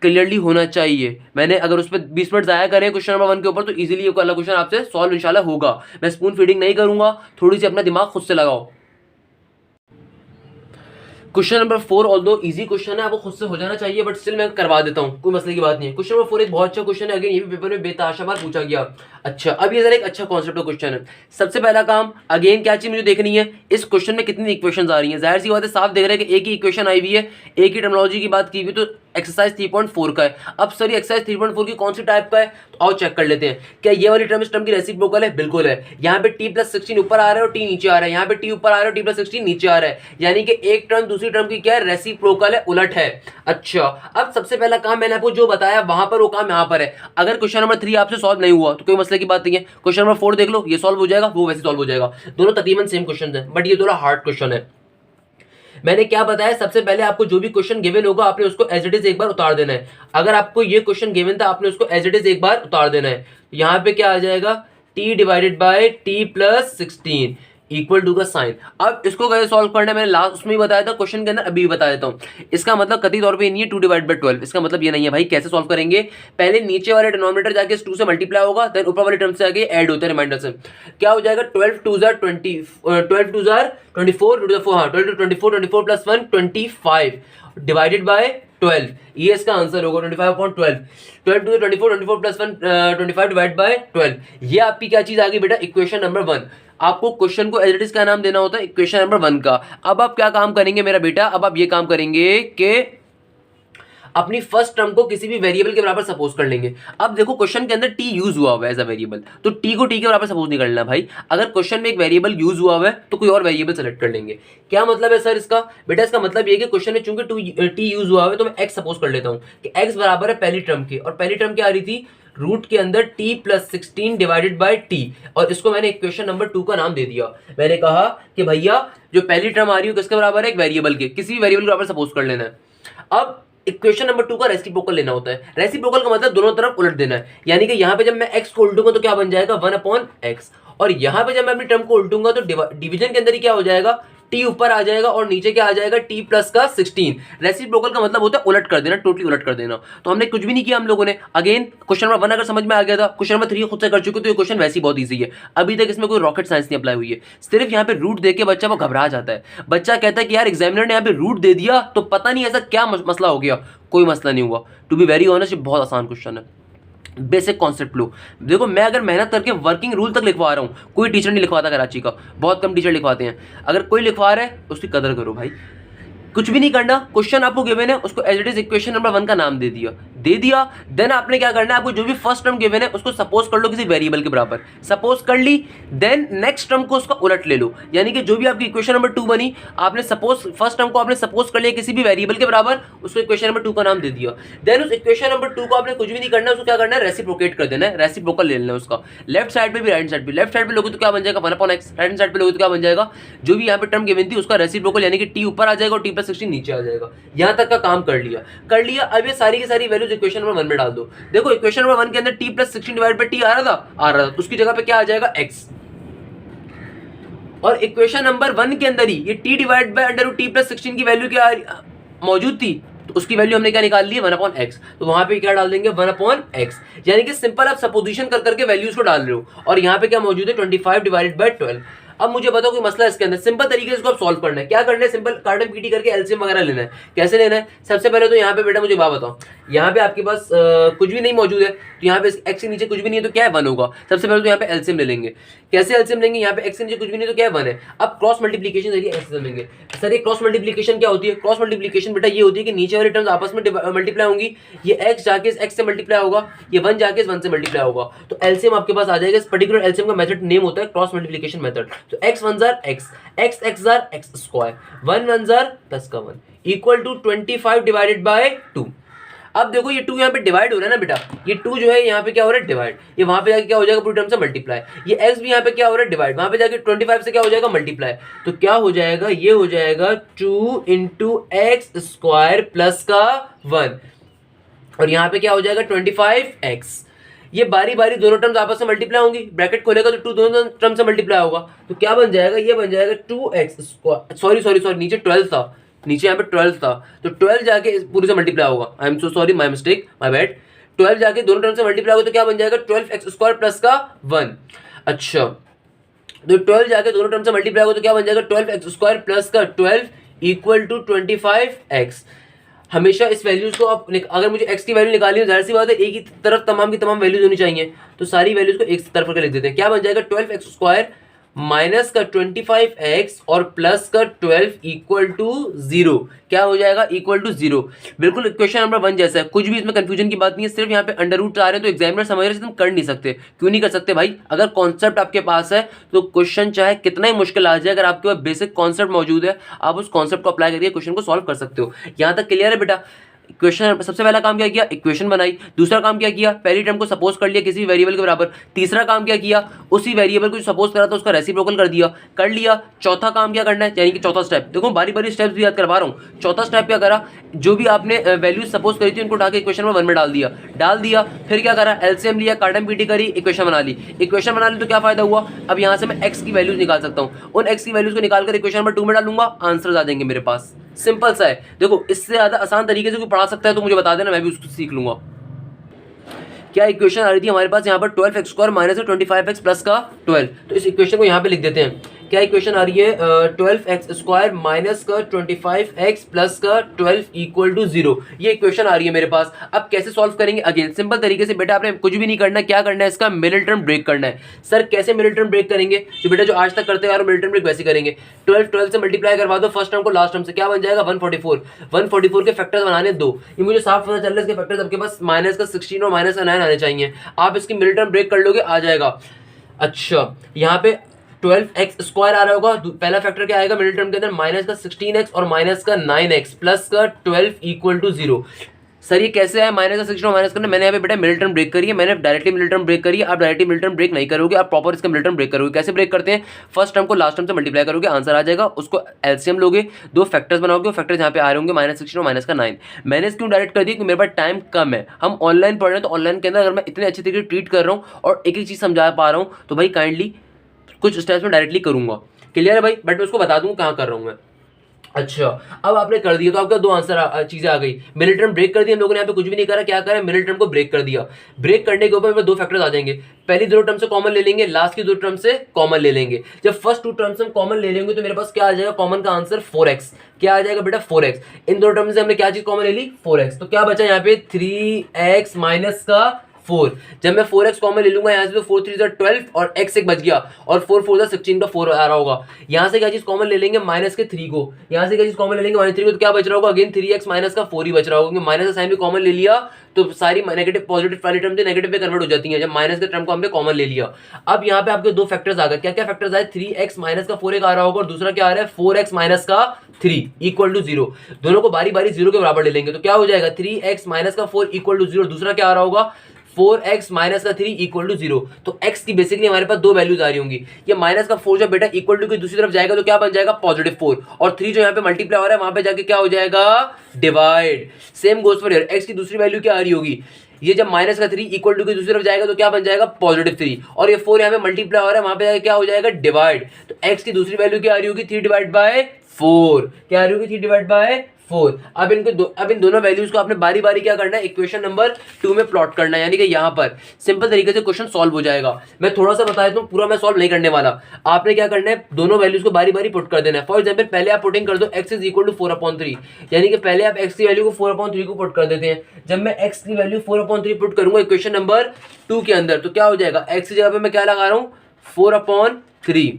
क्लियरली होना चाहिए। मैंने अगर उस पर 20 मिनट जाया करें क्वेश्चन नंबर 1 के ऊपर तो इजीली ये वाला क्वेश्चन आपसे सॉल्व इंशाल्लाह होगा। मैं स्पून फीडिंग नहीं करूंगा, थोड़ी सी अपना दिमाग खुद से लगाओ। Question number 4 although easy question है, वो खुद से हो जाना चाहिए, बट स्टिल मैं करवा देता हूं, कोई मसले की बात नहीं है। क्वेश्चन नंबर 4 एक बहुत अच्छा क्वेश्चन है, अगेन ये भी पेपर में बेतहाशा बार पूछा गया। अच्छा अब ये जरा एक अच्छा कॉन्सेप्ट का क्वेश्चन है। सबसे पहला काम अगेन क्या चीज मुझे देखनी है, इस क्वेश्चन में कितनी इक्वेशंस आ रही हैं। जाहिर सी बात है, साफ देख रहे हैं कि एक ही इक्वेशन आई हुई है, एक ही टर्मिनोलॉजी की बात की हुई, तो एक्सरसाइज 3.4 का है। अब सर ये एक्सरसाइज 3.4 की कौन सी टाइप का है, तो आओ चेक कर लेते हैं। क्या ये वाली टर्म इस टर्म की रेसिप्रोकल है? बिल्कुल है। यहाँ पे t+16 ऊपर आ रहा है और t नीचे आ रहा है, यहाँ पे t ऊपर आ रहा है और t+16 नीचे आ रहा है, यानी कि एक टर्म दूसरी टर्म की क्या है, रेसिप्रोकल है, उलट है। अच्छा, अब सबसे पहला काम मैंने आपको जो बताया वहां पर वो काम यहाँ पर है। अगर क्वेश्चन नंबर 3 आपसे सॉल्व नहीं हुआ तो कोई मसले की बात नहीं है, क्वेश्चन नंबर 4 देख लो, ये सॉल्व हो जाएगा, वो वैसे सॉल्व हो जाएगा। दोनों तकरीबन सेम क्वेश्चन है, बट ये थोड़ा हार्ड क्वेश्चन है। मैंने क्या बताया, सबसे पहले आपको जो भी क्वेश्चन गिवन होगा आपने उसको एज इट इज एक बार उतार देना है। अगर आपको ये क्वेश्चन गिवन था आपने उसको एज इट इज एक बार उतार देना है। यहाँ पे क्या आ जाएगा, t divided by t+16 equal to का साइन। अब इसको कैसे सॉल्व करना है मैंने लास्ट उसमें ही बताया था, क्वेश्चन के अंदर अभी भी बता देता हूँ। इसका मतलब कतई तौर पे नहीं है 2 डिवाइड बाय 12, इसका मतलब ये नहीं है भाई। कैसे सॉल्व करेंगे, पहले नीचे वाले डिनोमिनेटर जाके इस 2 से मल्टीप्लाई होगा, देन ऊपर वाले टर्म से आगे ऐड होते हैं रिमाइंडर से। क्या हो जाएगा, 12 2 जार 20, 12 2 जार 24 टू द 4, हाँ 12 to 24, 24 प्लस 1 25 डिवाइडेड बाय 12, ये इसका आंसर होगा 25/12। 12 to 24, 24 प्लस 1 25 डिवाइड बाय 12। ये आपकी क्या चीज आ गई बेटा, इक्वेशन नंबर 1। आपको क्वेश्चन को एज इट इज का नाम देना होता है, इक्वेशन नंबर 1 का। अब आप क्या काम करेंगे मेरा बेटा, अब आप ये काम करेंगे कि अपनी फर्स्ट टर्म को किसी भी वेरिएबल के बराबर सपोज कर लेंगे। अब देखो क्वेश्चन के अंदर टी यूज हुआ हुआ है एज अ वेरिएबल, तो टी को टी के बराबर सपोज नहीं करना भाई। अगर क्वेश्चन में एक वेरिएबल यूज हुआ हुआ है तो कोई और वेरिएबल सेलेक्ट कर लेंगे। क्या मतलब है सर इसका, बेटा इसका मतलब ये कि क्वेश्चन में चूंकि टी यूज हुआ है तो मैं एक्स सपोज कर लेता हूँ कि एक्स बराबर है पहली टर्म के, और पहली टर्म क्या आ रही थी, रूट के अंदर t+16 डिवाइडेड बाय t, और इसको मैंने इक्वेशन नंबर 2 का नाम दे दिया। मैंने कहा कि भैया जो पहली टर्म आ रही है किसके बराबर है, एक वेरिएबल के, किसी भी वेरिएबल के बराबर सपोज कर लेना है। अब इक्वेशन नंबर 2 का रेसिप्रोकल लेना होता है। रेसिप्रोकल का मतलब दोनों तरफ उलट देना है, यानी कि यहां पे जब मैं x को उल्टूंगा तो क्या बन जाएगा 1/x, और यहां पे जब मैं अपनी टर्म को उल्टूंगा तो डिवीजन के अंदर ही क्या हो जाएगा, t ऊपर आ जाएगा और नीचे क्या आ जाएगा, t प्लस का 16। रेसिप्रोकल का मतलब होता है उलट कर देना, टोटली उलट कर देना। तो हमने कुछ भी नहीं किया हम लोगों ने। अगेन क्वेश्चन नंबर 1 अगर समझ में आ गया था, क्वेश्चन नंबर 3 खुद से कर चुके, तो ये क्वेश्चन वैसे ही बहुत ईजी है। अभी तक इसमें कोई रॉकेट साइंस नहीं अप्लाई हुई है। सिर्फ यहाँ पे रूट देके बच्चा वो घबरा जाता है। बच्चा कहता है कि यार एग्जामिनर ने यहाँ पे रूट दे दिया तो पता नहीं ऐसा क्या मसला हो गया। कोई मसला नहीं हुआ, टू बी वेरी ऑनेस्ट, बहुत आसान क्वेश्चन है, बेसिक कॉन्सेप्ट लो। देखो मैं अगर मेहनत करके वर्किंग रूल तक लिखवा रहा हूँ, कोई टीचर नहीं लिखवाता कराची का, बहुत कम टीचर लिखवाते हैं। अगर कोई लिखवा रहा है उसकी कदर करो भाई। कुछ भी नहीं करना, क्वेश्चन आपको गिवन है उसको as it is equation number 1 का नाम दे दिया। देन आपने क्या करना है, आपको जो भी फर्स्ट टर्म गिवन है उसको सपोज कर लो किसी वेरिएबल के बराबर, सपोज कर ली, देन नेक्स्ट टर्म को उसका उलट ले लो, यानी कि जो भी आपकी इक्वेशन नंबर 2 बनी, आपने सपोज फर्स्ट टर्म को आपने सपोज कर लिया किसी भी वेरिएबल के बराबर, उसको इक्वेशन नंबर 2 का नाम दे दिया। देन उस इक्वेशन नंबर 2 को आपने कुछ भी नहीं करना, उसको क्या करना है, रेसिप्रोकेट कर देना है, रेसिप्रोकल ले लेना है उसका। लेफ्ट साइड पे भी राइट साइड पे, लेफ्ट साइड पे लोगे तो क्या बन जाएगा 1/x, राइट हैंड साइड पे लोगे तो क्या बन जाएगा, जो भी यहाँ पे टर्म गिवन थी उसका रेसिप्रोकल, यानी कि t ऊपर आ जाएगा और t+16 नीचे आ जाएगा। यहां तक का काम कर लिया। अब ये सारी की सारी वैल्यूज इक्वेशन नंबर 1 में डाल दो। देखो इक्वेशन नंबर 1 के अंदर t+16 डिवाइड बाय t आ रहा था, उसकी जगह पे क्या आ जाएगा x, और इक्वेशन नंबर 1 के अंदर ही ये t डिवाइड बाय t+16 की वैल्यू क्या मौजूद थी, तो उसकी वैल्यू हमने क्या निकाल ली है 1/x, तो वहां पे क्या डाल देंगे 1/x, यानी कि सिंपल आप सपोजिशन कर करके वैल्यूज को डाल रहे हो, और यहां पे क्या मौजूद है 25 डिवाइडेड बाय 12। अब मुझे बताओ कोई मसला इसके अंदर, सिंपल तरीके से इसको आप सॉल्व करना है। क्या करना है, सिंपल कार्टन पीटी करके एलसीएम वगैरह लेना है। कैसे लेना है, सबसे पहले तो यहाँ पे बेटा मुझे बात बताओ, यहाँ पे आपके पास कुछ भी नहीं मौजूद है, तो यहाँ पे x के नीचे कुछ भी नहीं है तो क्या है 1 होगा। सबसे पहले तो यहाँ पे एलसीएम ले लेंगे। कैसे एलसीएम लेंगे, यहाँ पे x के नीचे कुछ भी नहीं तो क्या है 1 है। अब क्रॉस मल्टीप्लिकेशन जरिए एलसीएम लेंगे। सर ये क्रॉस मल्टीप्लिकेशन क्या होती है, क्रॉस मल्टीप्लिकेशन बेटा ये होती है कि नीचे वाली टर्म्स आपस में मल्टीप्लाई होंगी, ये x जाके इस x से मल्टीप्लाई होगा, ये 1 जाके इस 1 से मल्टीप्लाई होगा, तो एलसीएम आपके पास आ जाएगा। इस पर्टिकुलर एलसीएम का मेथड नेम होता है क्रॉस मल्टीप्लिकेशन मेथड। तो x 1 jar x, x x jar x square, 1 1 jar plus का 1 इक्वल टू 25 डिवाइडेड बाय 2। अब देखो ये 2 यहाँ पे डिवाइड हो रहा है ना बेटा, ये 2 जो है यहाँ पे क्या हो रहा है डिवाइड, ये वहां पे जाके क्या हो जाएगा पूरी टर्म से मल्टीप्लाई, ये x भी यहाँ पे क्या हो रहा है डिवाइड, वहां पे जाके 25 से क्या हो जाएगा मल्टीप्लाई, तो क्या हो जाएगा, ये हो जाएगा 2 into x स्क्वायर प्लस का 1, और यहाँ पे क्या हो जाएगा 25x। ये बारी बारी दोनों टर्म्स आपस में मल्टीप्लाई होंगी, ब्रैकेट खोलेगा तो 2 दोनों टर्म से मल्टीप्लाई होगा, तो क्या बन जाएगा, ये बन जाएगा 2x स्क्वायर, सॉरी नीचे 12 था, नीचे यहाँ पे 12 था, तो 12 जाके पूरे से मल्टीप्लाई होगा। I am so sorry, my mistake, my bad. 12 जाके दोनों टर्म से मल्टीप्लाई होगा तो क्या बन जाएगा 12x स्क्वायर प्लस का 1। अच्छा, तो 12 जाके दोनों टर्म से मल्टीप्लाई होगा तो क्या बन जाएगा 12x स्क्वायर प्लस का 12 इक्वल टू 25x। हमेशा इस वैल्यूज को आप, अगर मुझे x की वैल्यू निकालनी है, जाहिर सी बात है एक ही तरफ तमाम की तमाम वैल्यूज होनी चाहिए, तो सारी वैल्यूज को एक तरफ करके लिख देते हैं। क्या बन जाएगा 12x स्क्वायर माइनस का 25x और प्लस का 12 इक्वल टू 0, क्या हो जाएगा, इक्वल टू 0। बिल्कुल इक्वेशन नंबर 1 जैसा है, कुछ भी इसमें कंफ्यूजन की बात नहीं है। सिर्फ यहाँ पे अंडर रूट आ रहे हैं तो एग्जामिनर समझ रहे हैं, तुम कर नहीं सकते। क्यों नहीं कर सकते भाई? अगर कॉन्सेप्ट आपके पास है तो क्वेश्चन चाहे कितना ही मुश्किल आ जाए, अगर आपके पास बेसिक कॉन्सेप्ट मौजूद है, आप उस कॉन्सेप्ट को अप्लाई करके क्वेश्चन को सॉल्व कर सकते हो। यहाँ तक क्लियर है बेटा? इक्वेशन, सबसे पहला काम क्या किया, इक्वेशन बनाई। दूसरा काम क्या किया, पहली टर्म को सपोज कर लिया किसी भी वेरिएबल के बराबर। तीसरा काम क्या किया, उसी वेरिएबल को जो सपोज करा था उसका रेसिप्रोकल कर दिया, कर लिया। चौथा काम क्या करना है, यानी कि चौथा स्टेप, देखो बारी बारी स्टेप्स भी याद करवा रहा हूँ। चौथा स्टेप क्या करा, जो भी आपने वैल्यूज सपोज करी थी उनको उठा के इक्वेशन में 1 में डाल दिया। फिर क्या करा, एलसीएम लिया, काटम पीटी करी, इक्वेशन बना ली। इक्वेशन बना ली तो क्या फायदा हुआ, अब यहाँ से मैं एक्स की वैल्यूज निकाल सकता हूँ। उन एक्स की वैल्यूज को निकालकर इक्वेशन नंबर 2 में डालूंगा, आंसर आ जाएंगे मेरे पास। सिंपल सा है। देखो इससे ज्यादा आसान तरीके से कोई पढ़ा सकता है तो मुझे बता देना, मैं भी उसको सीख लूंगा। क्या इक्वेशन आ रही थी हमारे पास यहाँ पर, 12x square minus 25x plus का 12। तो इस इक्वेशन को यहाँ पे लिख देते हैं। क्या इक्वेशन आ रही है, 12x स्क्वायर माइनस का 25x प्लस का 12 इक्वल टू 0। ये इक्वेशन आ रही है मेरे पास। अब कैसे सॉल्व करेंगे, अगेन सिंपल तरीके से बेटा, आपने कुछ भी नहीं करना, क्या करना है, इसका मिडिल टर्म ब्रेक करना है। सर कैसे मिडिल टर्म ब्रेक करेंगे, तो बेटा जो आज तक करते हैं यार मिडिल टर्म ब्रेक वैसे करेंगे। 12 से मल्टीप्लाई करवा दो फर्स्ट टर्म को लास्ट टर्म से, क्या बन जाएगा 144। 144 के फैक्टर्स बनाने दो, ये मुझे साफ पता चल रहा है इसके फैक्टर्स आपके पास माइनस का 16 और माइनस का 9 आने चाहिए। आप इसकी मिडिल टर्म ब्रेक कर लोगे, आ जाएगा। अच्छा यहाँ पे 12x स्क्वायर आ रहा होगा, पहला फैक्टर क्या आएगा मिडिल टर्म के अंदर, माइनस का 16x और माइनस का 9x प्लस का 12 इक्वल टू 0। सर ये कैसे है, माइनस का 16 और माइनस करना, मैंने यहाँ पे बेटा मिडिल टर्म ब्रेक करी है, मैंने डायरेक्टली मिडिल टर्म ब्रेक करी है। आप डायरेक्टली मिडिल टर्म ब्रेक नहीं करोगे, आप प्रॉपर इसका मिडिल टर्म ब्रेक करोगे। कैसे ब्रेक करते हैं, फर्स्ट टर्म को लास्ट टर्म से मल्टीप्लाई करोगे, आंसर आ जाएगा। उसको एलसीएम लोगे, दो फैक्टर्स बनाओगे, फैक्टर्स यहाँ पे आ रहे होंगे माइनस 16 और माइनस का 9। मैंने क्यों डायरेक्ट कर दिया, क्योंकि मेरे पास टाइम कम है, हम ऑनलाइन पढ़ रहे हैं, तो ऑनलाइन के अंदर अगर मैं इतने अच्छे तरीके ट्रीट कर रहा हूँ और एक एक चीज़ समझा पा रहा हूँ तो भाई काइंडली कुछ स्टेप्स में डायरेक्टली करूंगा। क्लियर है भाई? बट मैं उसको बता दूंगा कहाँ कर रहा हूँ मैं। अच्छा अब आपने कर दिया तो आपका दो आंसर चीजें आ गई। मिडिल टर्म ब्रेक कर दिया हम लोगों ने, यहाँ पे कुछ भी नहीं करा, क्या करा, मिडिल टर्म को ब्रेक कर दिया। ब्रेक करने के ऊपर दो फैक्टर्स आ जाएंगे, पहली दो टर्म से कॉमन ले लेंगे, लास्ट की दो टर्म से कॉमन ले लेंगे। जब फर्स्ट टू टर्म से हम कॉमन ले लेंगे तो मेरे पास क्या आ जाएगा, कॉमन का आंसर 4x। क्या आ जाएगा बेटा 4x। इन दो टर्म से हमने क्या चीज कॉमन ले ली, 4x। तो क्या बचा यहाँ पे 3x माइनस का 4। जब मैं 4x कॉमन ले लूंगा यहाँ से तो 4 3 12 और x एक बच गया और 4 4 16 का 4 आ रहा होगा। यहाँ से क्या चीज कॉमन ले लेंगे, माइनस के 3 को। यहाँ से क्या चीज कॉमन ले लेंगे, माइनस 3 को, तो क्या बच रहा होगा, अगेन 3x माइनस का 4 ही बच रहा होगा, क्योंकि माइनस का साइन भी कॉमन ले लिया तो सारी नेगेटिव पॉजिटिव वाली टर्म नेगेटिव पे कन्वर्ट हो जाती है जब माइनस के टर्म को हमने कॉमन ले लिया। अब यहाँ पे आपके दो फैक्टर्स आ गए, क्या क्या फैक्टर्स आए, 3x माइनस का 4 एक आ रहा होगा और दूसरा क्या आ रहा है 4x माइनस का 3 इक्वल टू 0। दोनों को बारी बारी 0 के बराबर ले लेंगे तो क्या हो जाएगा 3x माइनस का 4 इक्वल टू 0। दूसरा क्या आ रहा होगा 4x माइनस का 3 इक्वल टू 0। तो x की बेसिकली हमारे पास दो वैल्यूज आ रही होंगी। ये माइनस का 4 जब बेटा इक्वल टू की दूसरी तरफ जाएगा तो क्या बन जाएगा पॉजिटिव 4, और 3 जो यहाँ पे मल्टीप्लाई हो रहा है वहां पे जाके क्या हो जाएगा divide. Same goes for here, x की दूसरी वैल्यू क्या आ रही होगी, ये जब माइनस का 3 इक्वल टू की दूसरी तरफ जाएगा तो क्या बन जाएगा पॉजिटिव 3, और ये 4 यहाँ पे मल्टीप्लाई हो रहा है वहां पे जाके क्या हो जाएगा डिवाइड। तो x की दूसरी वैल्यू क्या आ रही होगी 3 डिवाइड बाय 4। क्या आ रही होगी 3 डिवाइड बाय 4। अब इन दोनों वैल्यूज को आपने बारी बारी क्या करना है, इक्वेशन नंबर 2 में प्लॉट करना है, यानी कि यहाँ पर सिंपल तरीके से क्वेश्चन सॉल्व हो जाएगा। मैं थोड़ा सा बता देता हूँ, पूरा मैं सॉल्व नहीं करने वाला। आपने क्या करना है, दोनों वैल्यूज को बारी बारी पुट कर देना है। फॉर एग्जाम्पल पहले आप पुटिंग कर दो x इज इक्वल टू 4/3, यानी कि पहले आप x की वैल्यू को 4/3 को पुट कर देते हैं। जब मैं x की वैल्यू 4/3 पुट करूंगा इक्वेशन नंबर 2 के अंदर तो क्या हो जाएगा, x की जगह पे मैं क्या लगा रहा हूँ 4/3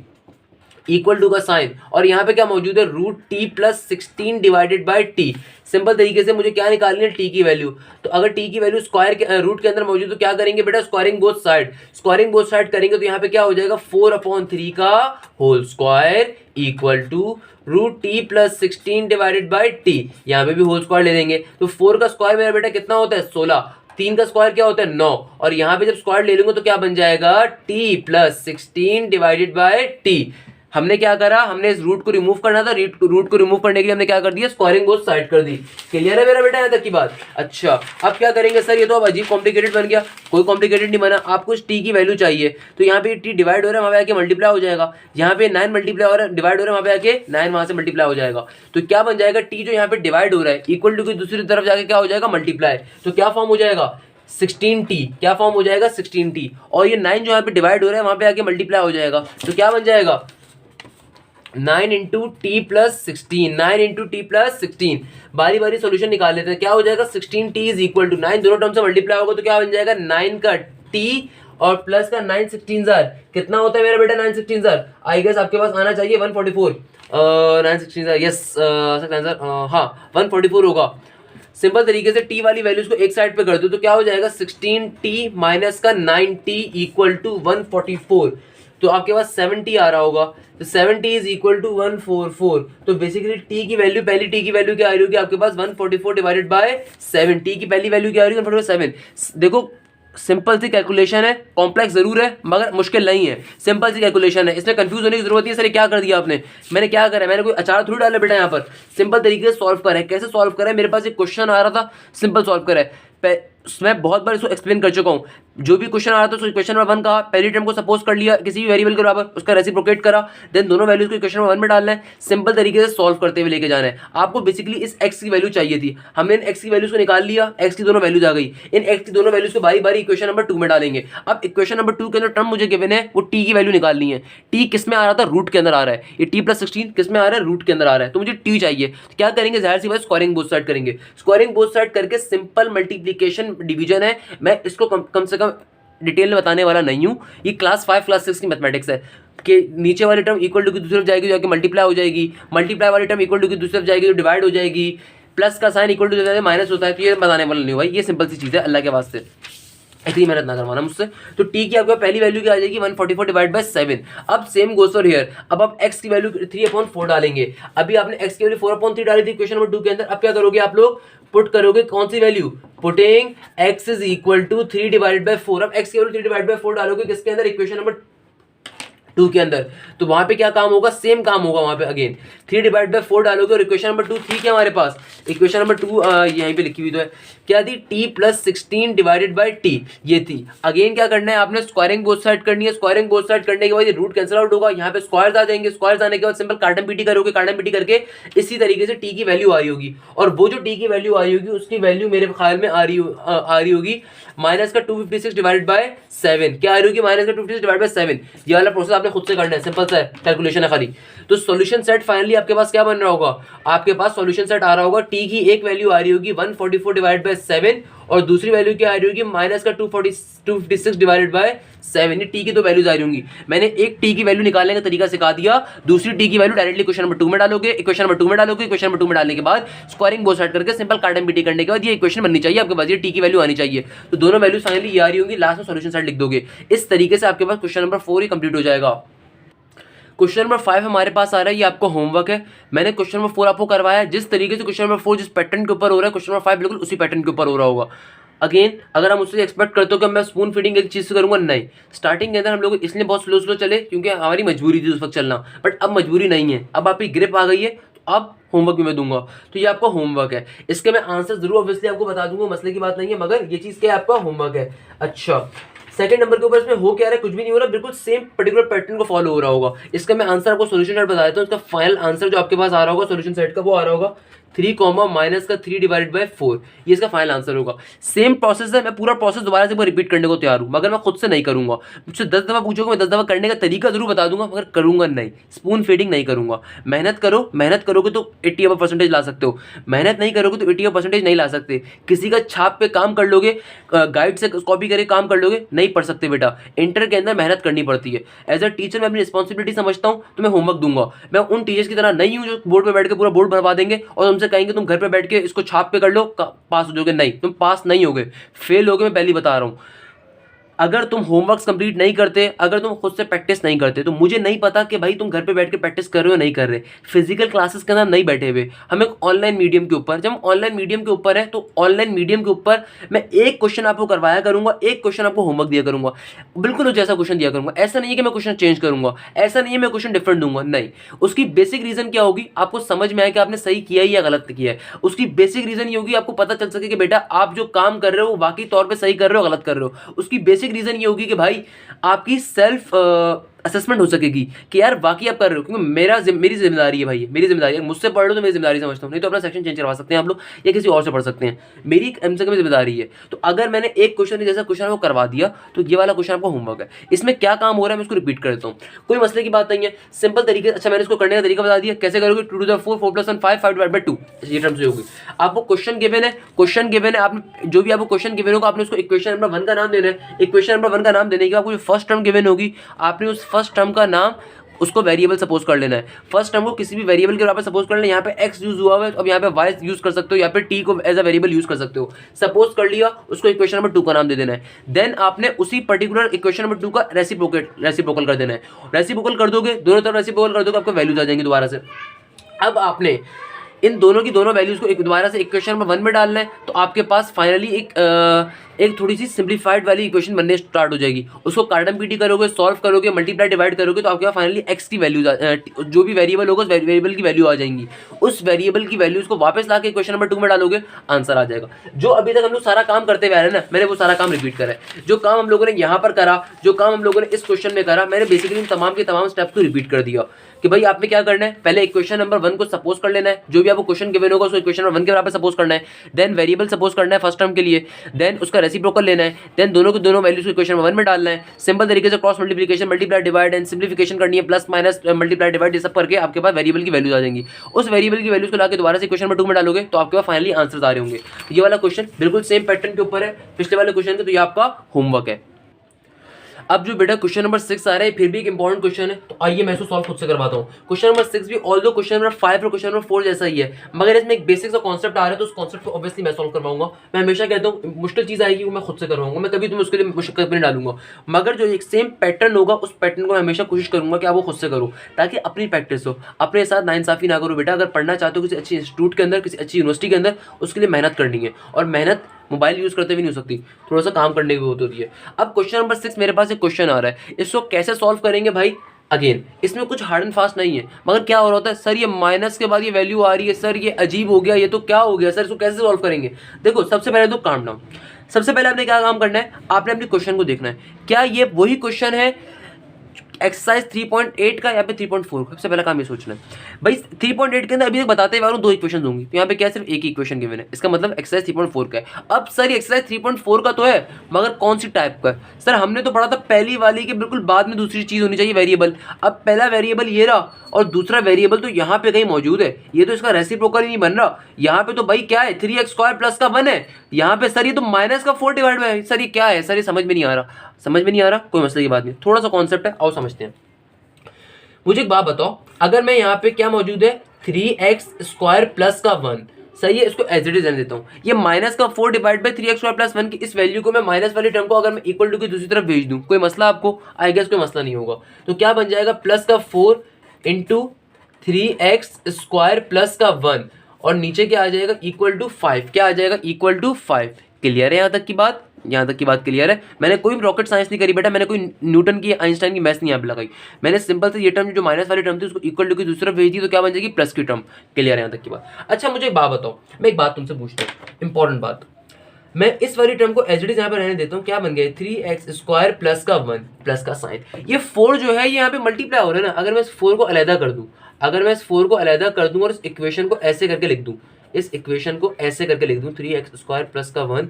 इक्वल टू का साइन, और यहाँ पे क्या मौजूद है root t plus 16 divided by t. Simple तरीके से मुझे क्या निकालनी है टी की वैल्यू। तो अगर टी की वैल्यू स्क्वायर के रूट के अंदर मौजूद तो क्या करेंगे बेटा squaring both side. Squaring both side करेंगे तो यहाँ पे क्या हो जाएगा 4/3 का whole square equal to root t plus 16 divided by t. यहाँ पे भी होल स्क्वायर ले लेंगे तो 4 का स्क्वायर मेरा बेटा कितना होता है 16, 3 का स्क्वायर क्या होता है 9, और यहाँ पे जब स्क्वायर ले लूंगा तो क्या बन जाएगा t plus 16 divided by T. हमने क्या करा, हमने इस रूट को रिमूव करना था, रूट को रिमूव करने के लिए हमने क्या कर दिया स्क्वायरिंग बोथ साइड कर दी। क्लियर है मेरा बेटा यहाँ तक की बात। अच्छा अब क्या करेंगे सर, ये तो अब अजीब कॉम्प्लिकेटेड बन गया। कोई कॉम्प्लिकेटेड नहीं बना, आपको इस टी की वैल्यू चाहिए तो यहाँ पे टी डिवाइड हो रहा है वहां पे आके मल्टीप्लाई हो जाएगा, यहाँ पे 9 मल्टीप्लाई हो रहा है डिवाइड हो रहा है वहां पे आके 9 वहां से मल्टीप्लाई हो जाएगा। तो क्या बन जाएगा टी जो यहाँ पे डिवाइड हो रहा है इक्वल टू की दूसरी तरफ जाके क्या हो जाएगा मल्टीप्लाई। तो क्या फॉर्म हो जाएगा 16t, क्या फॉर्म हो जाएगा 16t, और ये 9 जो यहाँ पे डिवाइड हो रहा है वहां पे आके मल्टीप्लाई हो जाएगा तो क्या बन जाएगा 9 into T plus 16, 9 into T plus 16। बारी बारी सोल्यूशन निकाल लेते हैं। क्या हो जाएगा 16t इज इक्वल टू 9, दोनों टर्म से मल्टीप्लाई होगा तो क्या बन जाएगा 9 का t और प्लस का 9/16 कितना होता है मेरा बेटा 9/16? आई गेस आपके पास आना चाहिए 144। 9/16 यस आंसर हाँ 144 होगा। सिंपल तरीके से टी वाली वैल्यूज को एक साइड पे कर दो तो क्या हो जाएगा 16t माइनस का 9t इक्वल टू 144। तो आपके पास 70 आ रहा होगा, तो 70 इज इक्वल टू 144। तो बेसिकली टी की वैल्यू, पहली टी की वैल्यू क्या आ रही होगी आपके पास 144 डिवाइडेड बाय 7। टी की पहली वैल्यू क्या आ रही है 147। देखो सिंपल सी कैलकुलेशन है, कॉम्प्लेक्स जरूर है मगर मुश्किल नहीं है, सिंपल सी कैलकुलेशन है, इसमें कंफ्यूज होने की जरूरत नहीं है। सर क्या कर दिया आपने, मैंने क्या करा, मैंने कोई अचार थोड़ी डाला बेटा, यहाँ पर सिंपल तरीके से सॉल्व करा है। कैसे सॉल्व करा है, मेरे पास एक क्वेश्चन आ रहा था, सिंपल सॉल्व करा है। मैं बहुत बार इसको एक्सप्लेन कर चुका हूँ। जो भी क्वेश्चन आ रहा था उसको क्वेश्चन नंबर 1 कहा, पहली टर्म को सपोज कर लिया किसी भी वेरिएबल के बराबर, उसका रेसिप्रोकेट करा, देन दोनों वैल्यूज को क्वेश्चन नंबर 1 में डालना है, सिंपल तरीके से सॉल्व करते हुए लेके जाना है। आपको बेसिकली इस x की वैल्यू चाहिए थी, हमने इन x की वैल्यूज को निकाल लिया, x की दोनों वैल्यूज आ गई। इन x की दोनों वैल्यूज को बारी बारी इक्वेशन नंबर 2 में डालेंगे। अब इक्वेशन नंबर 2 के अंदर टर्म मुझे गिवन है, वो t की वैल्यू निकालनी है। t किस में आ रहा था, रूट के अंदर आ रहा है। ये t+16 किस में आ रहा है, रूट के अंदर आ रहा है। तो मुझे t चाहिए, तो क्या करेंगे, जाहिर सी बात स्क्वायरिंग बोथ साइड करेंगे। स्क्वायरिंग बोथ साइड करके सिंपल मल्टीप्लिकेशन डिवीजन है, मैं इसको कम से कम डिटेल में बताने वाला नहीं हूँ। ये क्लास 5 क्लास 6 की मैथमेटिक्स है कि नीचे वाली टर्म इक्वल टू की दूसरी तरफ जाएगी, जाके मल्टीप्लाई हो जाएगी, मल्टीप्लाई वाली टर्म इक्वल टू की दूसरी तरफ जाएगी, जो डिवाइड हो जाएगी, प्लस का साइन इक्वल टू माइनस होता है। तो ये बताने वाला नहीं भाई, ये सिंपल सी चीज़ है, अल्लाह के वास्ते इतनी मेहनत ना करवाना मुझसे। तो टी की आपको पहली वैल्यू क्या आ जाएगी 144 डिवाइड बाय 7। अब सेम गोस फॉर हियर, अब आप x की वैल्यू 3/4 डालेंगे। अभी आपने x की वैल्यू 4/3 डाली थी क्वेश्चन नंबर 2 के अंदर। अब क्या करोगे आप लोग, पुट करोगे कौन सी value, putting x is equal to 3 divide by 4। अब x की वैल्यू 3 डिवाइड बाय 4 डालोगे किसके अंदर, इक्वेशन नंबर 2 के अंदर। तो वहां पे क्या काम होगा, सेम काम होगा वहां पे अगेन 3 डिवाइड बाय 4 डालोगे और इक्वेशन नंबर 2 थी क्या हमारे पास, इक्वेशन नंबर 2 यहीं पे लिखी हुई तो है, क्या थी t+16 डिवाइडेड बाय t, ये थी। अगेन क्या करना है आपने, स्क्वायरिंग बोथ साइड करनी है। स्क्वायरिंग बोथ साइड करने के बाद ये रूट कैंसिल आउट होगा, यहाँ पे स्क्वायर्स आ जाएंगे। स्क्वायर्स आने के बाद सिंपल काटन पीटी करोगे, काटन पीटी करके इसी तरीके से t की वैल्यू आ रही होगी। और वो जो t की वैल्यू आई होगी उसकी वैल्यू मेरे ख्याल में आ रही होगी माइनस का 256 डिवाइडेड बाय 7। क्या आ रही होगी, माइनस का 256 डिवाइड बाय 7। ये वाला प्रोसेस आपने खुद से करना है, सिंपल सा कैलकुलेशन है खाली। तो सॉल्यूशन सेट फाइनली आपके पास क्या बन रहा होगा, आपके पास सॉल्यूशन सेट आ रहा होगा, t की एक वैल्यू आ रही होगी 144 डिवाइड बाय 7 और दूसरी वैल्यू क्या आ रही होगी माइनस का 256 डिवाइडेड बाय 7। ये t की दो वैल्यूज आ रही होंगी। मैंने एक t की वैल्यू निकालने का तरीका सिखा दिया, दूसरी t की वैल्यू डायरेक्टली क्वेश्चन नंबर 2 में डालोगे, इक्वेशन नंबर 2 में डालोगे, इक्वेशन नंबर 2 में डालने के बाद स्क्वायरिंग बोथ साइड करके सिंपल काटन पीटी करने के बाद ये इक्वेशन बननी चाहिए आपके पास, ये t की वैल्यू आनी चाहिए। तो दोनों वैल्यूज फाइनली ये आ रही होंगी, लास्ट में सॉल्यूशन सेट लिख दोगे। इस तरीके से आपके पास क्वेश्चन नंबर 4 ही कंप्लीट हो जाएगा। क्वेश्चन नंबर 5 हमारे पास आ रहा है, ये आपको होमवर्क है। मैंने क्वेश्चन नंबर 4 आपको करवाया है, जिस तरीके से क्वेश्चन नंबर 4 जिस पैटर्न के ऊपर हो रहा है क्वेश्चन नंबर 5 बिल्कुल उसी पैटर्न के ऊपर हो रहा होगा। अगेन अगर हम उससे एक्सपेक्ट करते हो कि मैं स्पून फीडिंग एक चीज़ से करूंगा, नहीं। स्टार्टिंग के अंदर हम लोग इसलिए बहुत स्लो चले क्योंकि हमारी मजबूरी थी उस वक्त चलना, बट अब मजबूरी नहीं है, अब आपकी ग्रिप आ गई है, तो अब होमवर्क भी मैं दूंगा। तो ये आपका होमवर्क है, इसके मैं आंसर जरूर ऑब्वियसली आपको बता दूंगा, मसले की बात नहीं है, मगर ये चीज़ क्या है, आपका होमवर्क है। अच्छा सेकंड नंबर के ऊपर इसमें हो क्या रहा है, कुछ भी नहीं हो रहा, बिल्कुल सेम पर्टिकुलर पैटर्न को फॉलो हो रहा होगा। इसका मैं आंसर आपको सॉल्यूशन सेट बता देता हूँ। इसका फाइनल आंसर जो आपके पास आ रहा होगा सॉल्यूशन सेट का, वो आ रहा होगा 3 माइनस का 3 डिवाइडेड बाय 4। ये इसका फाइनल आंसर होगा। सेम प्रोसेस है, मैं पूरा प्रोसेस दोबारा से रिपीट करने को तैयार हूँ, मगर मैं खुद से नहीं करूंगा। मुझसे 10 दफ़ा पूछोगे, मैं 10 दफ़ा करने का तरीका जरूर बता दूंगा, मगर करूंगा नहीं, स्पून फीडिंग नहीं करूंगा। मेहनत करो, मेहनत करोगे तो 80% ला सकते हो, मेहनत नहीं करोगे तो 80% नहीं ला सकते। किसी का छाप पे काम कर लोगे, गाइड से कॉपी करके काम कर लोगे, नहीं पढ़ सकते बेटा। इंटर के अंदर मेहनत करनी पड़ती है। एज अ टीचर मैं अपनी रिस्पॉन्सिबिलिटी समझता हूँ, तो मैं होमवर्क दूंगा। मैं उन टीचर्स की तरह नहीं हूँ जो बोर्ड पे बैठ के पूरा बोर्ड बनवा देंगे और तुमसे कहेंगे तुम घर पे बैठ के इसको छाप पे कर लो, पास हो जाओगे। नहीं, तुम पास नहीं होगे, फेल होगे, मैं पहले बता रहा हूँ। अगर तुम होमवर्क्स कंप्लीट नहीं करते, अगर तुम खुद से प्रैक्टिस नहीं करते, तो मुझे नहीं पता कि भाई तुम घर पे बैठ के प्रैक्टिस कर रहे हो नहीं कर रहे, फिजिकल क्लासेस के अंदर नहीं बैठे हुए। हम एक ऑनलाइन मीडियम के ऊपर, जब हम ऑनलाइन मीडियम के ऊपर है तो ऑनलाइन मीडियम के ऊपर मैं एक क्वेश्चन आपको करवाया करूंगा, एक क्वेश्चन आपको होमवर्क दिया करूंगा, बिल्कुल जैसा क्वेश्चन दिया करूंगा। ऐसा नहीं है कि मैं क्वेश्चन चेंज करूंगा, ऐसा नहीं है मैं क्वेश्चन डिफरेंट दूंगा, नहीं। उसकी बेसिक रीजन क्या होगी, आपको समझ में आए कि आपने सही किया या गलत किया है। उसकी बेसिक रीजन ये होगी, आपको पता चल सके कि बेटा आप जो काम कर रहे हो वाकई तौर पर सही कर रहे हो, गलत कर रहे हो। उसकी बेसिक रीजन ये होगी कि भाई आपकी सेल्फ असेसमेंट हो सकेगी कि यार वाकई आप कर रहे हो, क्योंकि मेरी जिम्मेदारी है भाई, मेरी जिम्मेदारी है, मुझसे पढ़ लो तो मेरी जिम्मेदारी समझता हूँ, नहीं तो अपना सेक्शन चेंज करवा सकते हैं आप लोग या किसी और से पढ़ सकते हैं, मेरी कम से कम जिम्मेदारी है। तो अगर मैंने एक क्वेश्चन जैसा क्वेश्चन वो करवा दिया तो ये वाला क्वेश्चन आपका होमवर्क है। इसमें क्या काम हो रहा है मैं इसको रिपीट कर देता हूँ, कोई मसले की बात नहीं है, सिंपल तरीके। अच्छा मैंने इसको करने का तरीका बता दिया, कैसे करोगे, 2 to the 4 4 + 1 5 5 / 2 ये टर्म्स होगी। आपको क्वेश्चन गिवन है, आपने जो भी आपको क्वेश्चन गिवन होगा आपने उसको इक्वेशन नंबर 1 का नाम देना है। इक्वेशन नंबर 1 का नाम देने के बाद आपको जो फर्स्ट टर्म गिवन होगी आपने उस फर्स्ट टर्म का नाम उसको वेरिएबल सपोज कर लेना है। फर्स्ट टर्म को किसी भी वेरिएबल के बराबर सपोज कर लेना है। यहाँ पे x यूज हुआ है, अब यहाँ पे y यूज कर सकते हो, यहाँ पे t को एज अ वेरिएबल यूज कर सकते हो। सपोज कर लिया, उसको इक्वेशन नंबर 2 का नाम दे देना है। देन आपने उसी पर्टिकुलर इक्वेशन नंबर 2 का रेसिप्रोकल कर देना है। रेसिप्रोकल कर दोगे, दोनों तरफ रेसिप्रोकल कर दोगे, आपको वैल्यूज आ जाएंगे दोबारा से। अब आपने इन दोनों की दोनों वैल्यूज को एक दोबारा से इक्वेशन नंबर 1 में डालना है, तो आपके पास फाइनली एक थोड़ी सी सिंप्लीफाइड वाली इक्वेशन बनने स्टार्ट हो जाएगी। उसको कार्डम पीटी करोगे, सॉल्व करोगे, मल्टीप्लाई डिवाइड करोगे, तो आपके पास फाइनली एक्स की वैल्यूज जो भी वेरिएबल होगा उस वेरिएबल की वैल्यू आ जाएंगी। उस वेरिएबल की वैल्यूज को वापस ला के इक्वेशन नंबर 2 में डालोगे, आंसर आ जाएगा। जो अभी तक हम लोग सारा काम करते हुए आ रहे हैं ना, मैंने वो सारा काम रिपीट करा है। जो काम हम लोगों ने यहाँ पर करा, जो काम हम लोगों ने इस क्वेश्चन में करा, मैंने बेसिकली इन तमाम के तमाम स्टेप्स को रिपीट कर दिया कि भाई आपने क्या करना है, पहले इक्वेशन नंबर 1 को सपोज कर लेना है, जो भी आपको क्वेश्चन गिवन होगा उसको इक्वेशन नंबर 1 के बराबर सपोज करना है। देन वेरिएबल सपोज करना है फर्स्ट टर्म के लिए, देन उसका रेसिप्रोकल लेना है, देन दोनों के दोनों वैल्यूज को इक्वेशन नंबर 1 में डालना है। सिंपल तरीके से cross multiplication, multiply divide and simplification करनी है, प्लस माइनस मल्टीप्लाई डिवाइड, ये सब करके आपके पास वेरिएबल की वैल्यूज आ जाएंगी। उस वेरिएबल की वैल्यूज को लाके दोबारा से इक्वेशन नंबर 2 में डालोगे तो आपके पास फाइनली आंसर्स आ रहे होंगे। ये वाला क्वेश्चन बिल्कुल सेम पैटर्न के ऊपर है पिछले वाले क्वेश्चन के, तो ये आपका होमवर्क है। अब जो बेटा क्वेश्चन नंबर 6 आ रहा है, फिर भी एक इंपॉर्टेंट क्वेश्चन है, तो आइए मैं इसको सॉल्व खुद से करवाता हूँ। क्वेश्चन नंबर 6 भी ऑल्दो क्वेश्चन नंबर 5 और क्वेश्चन नंबर 4 जैसा ही है, मगर इसमें एक बेसिक सा कॉन्सेप्ट आ रहा है, तो उस कॉन्सेप्ट को ऑब्वियसली मैं सॉल्व करवाऊंगा। मैं हमेशा कहता हूँ मुश्किल चीज आएगी वो मैं खुद से करवाऊंगा, मैं कभी तुम्हें उसके लिए मुश्किल नहीं डालूंगा, मगर जो एक सेम पैटर्न होगा उस पैटर्न को मैं हमेशा कोशिश करूंगा कि आप वो खुद से करो, ताकि अपनी प्रैक्टिस हो। अपने साथ नाइंसाफी ना करो बेटा। अगर पढ़ना चाहते हो किसी अच्छी इंस्टीट्यूट के अंदर, किसी अच्छी यूनिवर्सिटी के अंदर, उसके लिए मेहनत करनी है, और मेहनत मोबाइल यूज करते भी नहीं हो सकती, थोड़ा सा काम करने की जरूरत होती है। अब क्वेश्चन नंबर 6 मेरे पास एक क्वेश्चन आ रहा है, इसको कैसे सॉल्व करेंगे भाई। अगेन इसमें कुछ हार्ड एंड फास्ट नहीं है, मगर क्या हो रहा होता है, सर ये माइनस के बाद ये वैल्यू आ रही है, सर ये अजीब हो गया, ये तो क्या हो गया सर, इसको कैसे सॉल्व करेंगे। देखो सबसे पहले तो काम डाउन, सबसे पहले आपने क्या काम करना है, आपने अपने क्वेश्चन को देखना है, क्या ये वही क्वेश्चन है एक्सरसाइज 3.8 का या फिर 3.4 का। सबसे पहला काम ये सोचना है भाई 3.8 के अंदर अभी तक बताते हुए 2 इक्वेशन होंगी, तो यहाँ पे क्या सिर्फ एक ही इक्वेशन गिवन है, इसका मतलब एक्सरसाइज 3.4 का है। अब सर एक्सरसाइज 3.4 का तो है, मगर कौन सी टाइप का है। सर हमने तो पढ़ा था पहली वाली के बिल्कुल बाद में दूसरी चीज होनी चाहिए वेरिएबल। अब पहला वेरिएबल ये रहा और दूसरा वेरिएबल तो यहाँ पे कहीं मौजूद है, ये तो इसका रेसिप्रोकल ही नहीं बन रहा। यहाँ पे तो भाई क्या है 3x² प्लस का 1 है, यहाँ पे सर ये तो माइनस का 4 डिवाइड में है। सर ये क्या है, सर ये समझ में नहीं आ रहा, समझ में नहीं आ रहा, कोई मसले की बात नहीं, थोड़ा सा कॉन्सेप्ट है, आओ समझते हैं। मुझे एक बात बताओ, अगर मैं यहाँ पे क्या मौजूद है 3x² प्लस का 1, सही है, इसको एज इट इज रहने देता हूँ। ये माइनस का 4 डिवाइड बाई 3x² प्लस 1 की इस वैल्यू को मैं माइनस वाली टर्म को अगर मैं इक्वल टू की दूसरी तरफ भेज दूँ, कोई मसला आपको, आई गेस कोई मसला नहीं होगा। तो क्या बन जाएगा, प्लस का 4 इंटू 3x² प्लस का 1, और नीचे क्या आ जाएगा इक्वल टू 5, क्या आ जाएगा इक्वल टू 5। क्लियर है यहाँ तक की बात, यहाँ तक की बात क्लियर है। मैंने कोई रॉकेट साइंस नहीं करी बेटा, मैंने कोई न्यूटन की आइंस्टाइन की मैथ्स नहीं यहाँ पे लगाई, मैंने सिंपल से ये टर्म जो माइनस वाली टर्म थी उसको इक्वल टू की दूसरी तरफ भेज दी, तो क्या बन जाएगी प्लस की टर्म। क्लियर है यहाँ तक की बात। अच्छा मुझे एक बात बताओ, मैं एक बात तुमसे पूछता हूँ, इंपॉर्टेंट बात, मैं इस वाली टर्म को एज इट इज यहाँ पे रहने देता हूँ, क्या बन गया 3x² प्लस का 1 प्लस का साइन, ये 4 जो है ये यहाँ पे मल्टीप्लाई हो रहा है ना। अगर मैं इस 4 को अलहदा कर दूँ, अगर मैं इस 4 को अलहदा कर दूँ और इस इक्वेशन को ऐसे करके लिख दूँ, इस इक्वेशन को ऐसे करके लिख दूँ 3x² प्लस का 1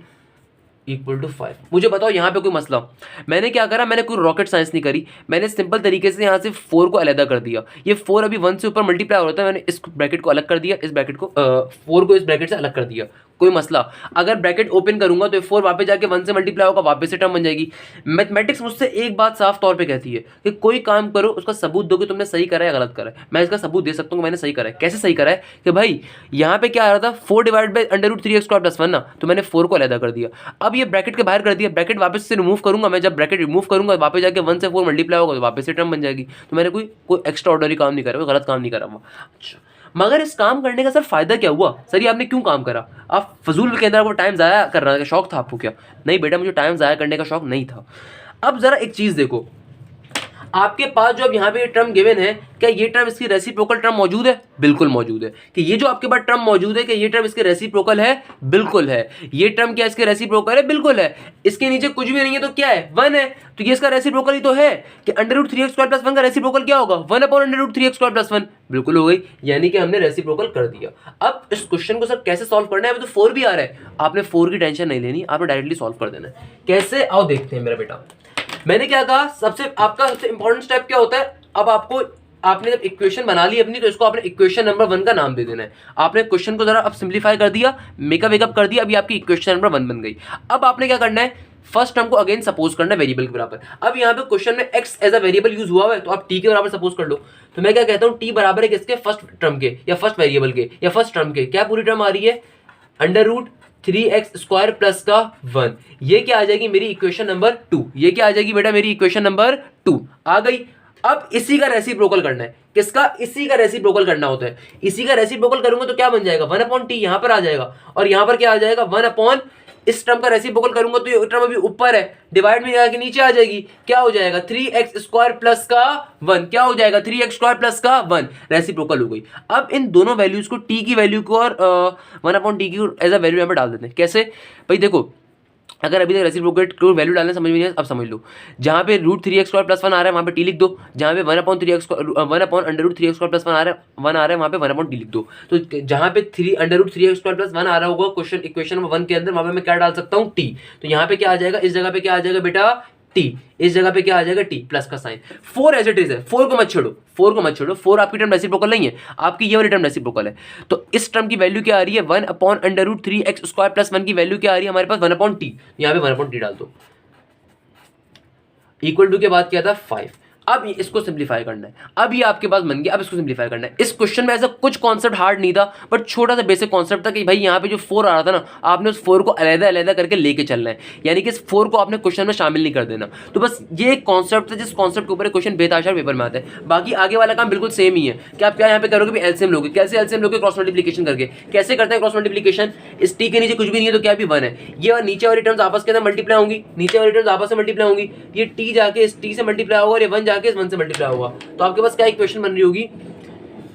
इक्वल टू 5, मुझे बताओ यहाँ पे कोई मसला। मैंने क्या करा, मैंने कोई रॉकेट साइंस नहीं करी, मैंने सिंपल तरीके से यहाँ से 4 को अलग कर दिया। ये 4 अभी 1 से ऊपर मल्टीप्लाई हो रहा था, मैंने इस ब्रैकेट को अलग कर दिया, इस ब्रैकेट को 4 को इस ब्रैकेट से अलग कर दिया, कोई मसला। अगर ब्रैकेट ओपन करूंगा तो 4 वापस जाके 1 से मल्टीप्लाई होगा, वापस से टर्म बन जाएगी। मैथमेटिक्स मुझसे एक बात साफ तौर पे कहती है कि कोई काम करो उसका सबूत दो कि तुमने सही करा है या गलत करा है। मैं इसका सबूत दे सकता हूँ मैंने सही करा है। कैसे सही करा है कि भाई यहाँ पे क्या आ रहा था 4 डिवाइड बाई √3x² प्लस 1 ना, तो मैंने 4 को अलग कर दिया। अब ये ब्रैकेट के बाहर कर दिया, ब्रैकेट वापस से रिमूव करूंगा मैं, जब ब्रैकेट रिमूव करूंगा वापस जाके 1 से 4 मल्टीप्लाई होगा तो वापस से टर्म बन जाएगी। तो मैंने कोई एक्स्ट्रा ऑर्डनरी काम नहीं करा, कोई गलत काम नहीं करा हुआ। अच्छा मगर इस काम करने का सर फायदा क्या हुआ, सर ये आपने क्यों काम करा, आप फजूल के अंदर आपको टाइम ज़ाया करने का शौक था आपको क्या? नहीं बेटा मुझे टाइम ज़ाया करने का शौक नहीं था। अब ज़रा एक चीज़ देखो, आपके पास जो अब यहाँ पे ये टर्म गिवन है, क्या ये टर्म इसकी रेसिप्रोकल टर्म मौजूद है? बिल्कुल मौजूद है। कि ये जो आपके पास टर्म मौजूद है, कि ये टर्म इसके रेसिप्रोकल है? बिल्कुल है। ये टर्म क्या इसके रेसिप्रोकल है? बिल्कुल है। इसके नीचे कुछ भी नहीं है तो क्या है? 1 है, तो ये इसका रेसिप्रोकल ही तो है कि √3x² + 1 का रेसिप्रोकल क्या होगा? 1/√3x²+1। बिल्कुल हो गई, यानी कि हमने रेसिप्रोकल कर दिया। अब इस क्वेश्चन को सर कैसे सॉल्व करना है? अभी तो 4 भी आ रहा है, आपने 4 की टेंशन नहीं लेनी, आपने डायरेक्टली सॉल्व कर देना है। कैसे, आओ देखते हैं मेरा बेटा। मैंने क्या कहा, आपका सबसे इंपॉर्टेंट स्टेप क्या होता है? अब आपने जब इक्वेशन बना ली अपनी, तो इसको आपने इक्वेशन नंबर 1 का नाम दे देना है। आपने क्वेश्चन को जरा अब सिंप्लीफाई कर दिया, मेकअप वेकअप कर दिया, अभी आपकी इक्वेशन नंबर 1 बन गई। अब आपने क्या करना है, फर्स्ट टर्म को अगेन सपोज करना है वेरिएबल के बराबर। अब यहाँ पे क्वेश्चन में x as a variable use हुआ है, तो आप t के बराबर सपोज कर लो। तो मैं क्या कहता हूँ, t बराबर है किसके? फर्स्ट टर्म के, या फर्स्ट वेरिएबल के, या फर्स्ट टर्म के। क्या पूरी टर्म आ रही है? √3x² प्लस का 1। ये क्या आ जाएगी? मेरी इक्वेशन नंबर 2। ये क्या आ जाएगी बेटा? मेरी इक्वेशन नंबर 2 आ गई। अब इसी का रेसिप्रोकल करना है। किसका? इसी का रेसिप्रोकल करना होता है। इसी का रेसिप्रोकल करूंगा तो क्या बन जाएगा? 1/t यहां पर आ जाएगा, और यहां पर क्या आ जाएगा? 1 इस टर्म का रेसिप्रोकल करूंगा तो ये टर्म अभी ऊपर है, डिवाइड में जाके नीचे आ जाएगी। क्या हो जाएगा? 3x² प्लस का 1। क्या हो जाएगा? 3x² प्लस का 1। रेसिप्रोकल हो गई। अब इन दोनों वैल्यूज को, t की वैल्यू को और 1/t की एज अ वैल्यू यहां पर डाल देते हैं। कैसे भाई? देखो, अगर अभी तक रेसिप्रोकेट को वैल्यू डालने समझ में नहीं है, अब समझ लो। जहां पे √3x² प्लस 1 आ रहा है वहां पे t लिख दो। जहां पे 1/√3x² प्लस 1 आ रहा है वहां पे 1/t लिख दो। तो जहां पे √3x² प्लस 1 आ रहा होगा क्वेश्चन इक्वेशन नंबर 1 के अंदर, वहां पे मैं क्या डाल सकता हूं? t। तो यहाँ पे क्या आ जाएगा? इस जगह पे क्या आ जाएगा बेटा? t। इस जगह पे क्या आ जाएगा? t प्लस का साइन। 4 एज इट इज है, 4 को मत छोड़ो, 4 को मत छोड़ो। 4 आपकी टर्म रेसिप्रोकल नहीं है, आपकी ये वाली टर्म रेसिप्रोकल है। तो इस टर्म की वैल्यू क्या आ रही है? 1/√3x² प्लस 1 की वैल्यू क्या आ रही है हमारे पास? 1/t। यहाँ पे 1/t डाल दो। इक्वल टू के बाद क्या था? 5। अब इसको सिंप्लीफाई करना है। अब ये आपके पास बन गया। अब इसको सिंप्लीफाई करना है। इस क्वेश्चन में ऐसा कुछ कॉन्सेप्ट हार्ड नहीं था, बट छोटा सा बेसिक कॉन्सेप्ट था कि भाई यहाँ पे जो 4 आ रहा था ना, आपने उस 4 को अलग-अलग करके लेके चलना है, यानी कि इस 4 को आपने क्वेश्चन में शामिल नहीं कर देना। तो बस ये एक कॉन्सेप्ट था जिस कॉन्सेप्ट के ऊपर क्वेश्चन बेताशार पेपर में आता है। बाकी आगे वाला काम बिल्कुल सेम ही है कि आप क्या यहाँ पे करोगे? एलसीएम लोगे। कैसे एलसीएम लोगे? क्रॉस मल्टीप्लिकेशन करके। कैसे करते हैं क्रॉस मल्टीप्लिकेशन? इस टी के नीचे कुछ भी नहीं है तो क्या भी 1 है। ये और नीचे वाली टर्म्स आपस के अंदर मल्टीप्लाई होंगी, नीचे वाली टर्म्स आपस में मल्टीप्लाई होंगी। ये टी जाके इस टी से मल्टीप्लाई होगा और ये 1 जाके इस 1 से मल्टीप्लाई होगा। तो आपके पास क्या इक्वेशन बन रही होगी?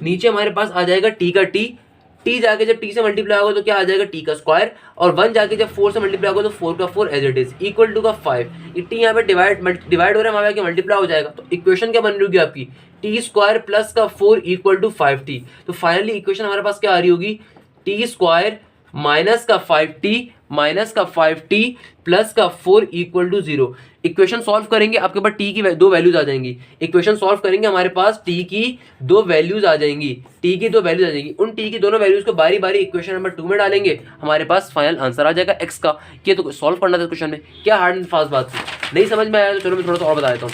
नीचे हमारे पास आ जाएगा टी का टी, टी जाके जब टी से मल्टीप्लाई होगा तो क्या आ जाएगा? टी का स्क्वायर, और 1 जाके जब 4 से मल्टीप्लाई होगा तो 4 का 4 as it is, equal to का 5। ये टी यहाँ पे डिवाइड हो रहा है, वहां पे मल्टीप्लाई हो जाएगा। तो इक्वेशन क्या बन रही होगी आपकी? t² प्लस का 4 इक्वल टू 5t। तो फाइनली इक्वेशन हमारे पास क्या आ रही होगी? t² माइनस का 5t माइनस का 5t प्लस का 4 इक्वल टू 0। इक्वेशन सॉल्व करेंगे, आपके पास t की 2 वैल्यूज आ जाएंगी। इक्वेशन सॉल्व करेंगे, हमारे पास t की 2 वैल्यूज आ जाएंगी। t की 2 वैल्यूज आ जाएंगी। उन t की दोनों वैल्यूज को बारी बारी इक्वेशन नंबर 2 में डालेंगे, हमारे पास फाइनल आंसर आ जाएगा x का। ये तो सॉल्व करना था क्वेश्चन में, क्या हार्ड एंड फास्ट बात थी? नहीं समझ में आया तो चलो मैं थोड़ा सा और बता देता हूँ।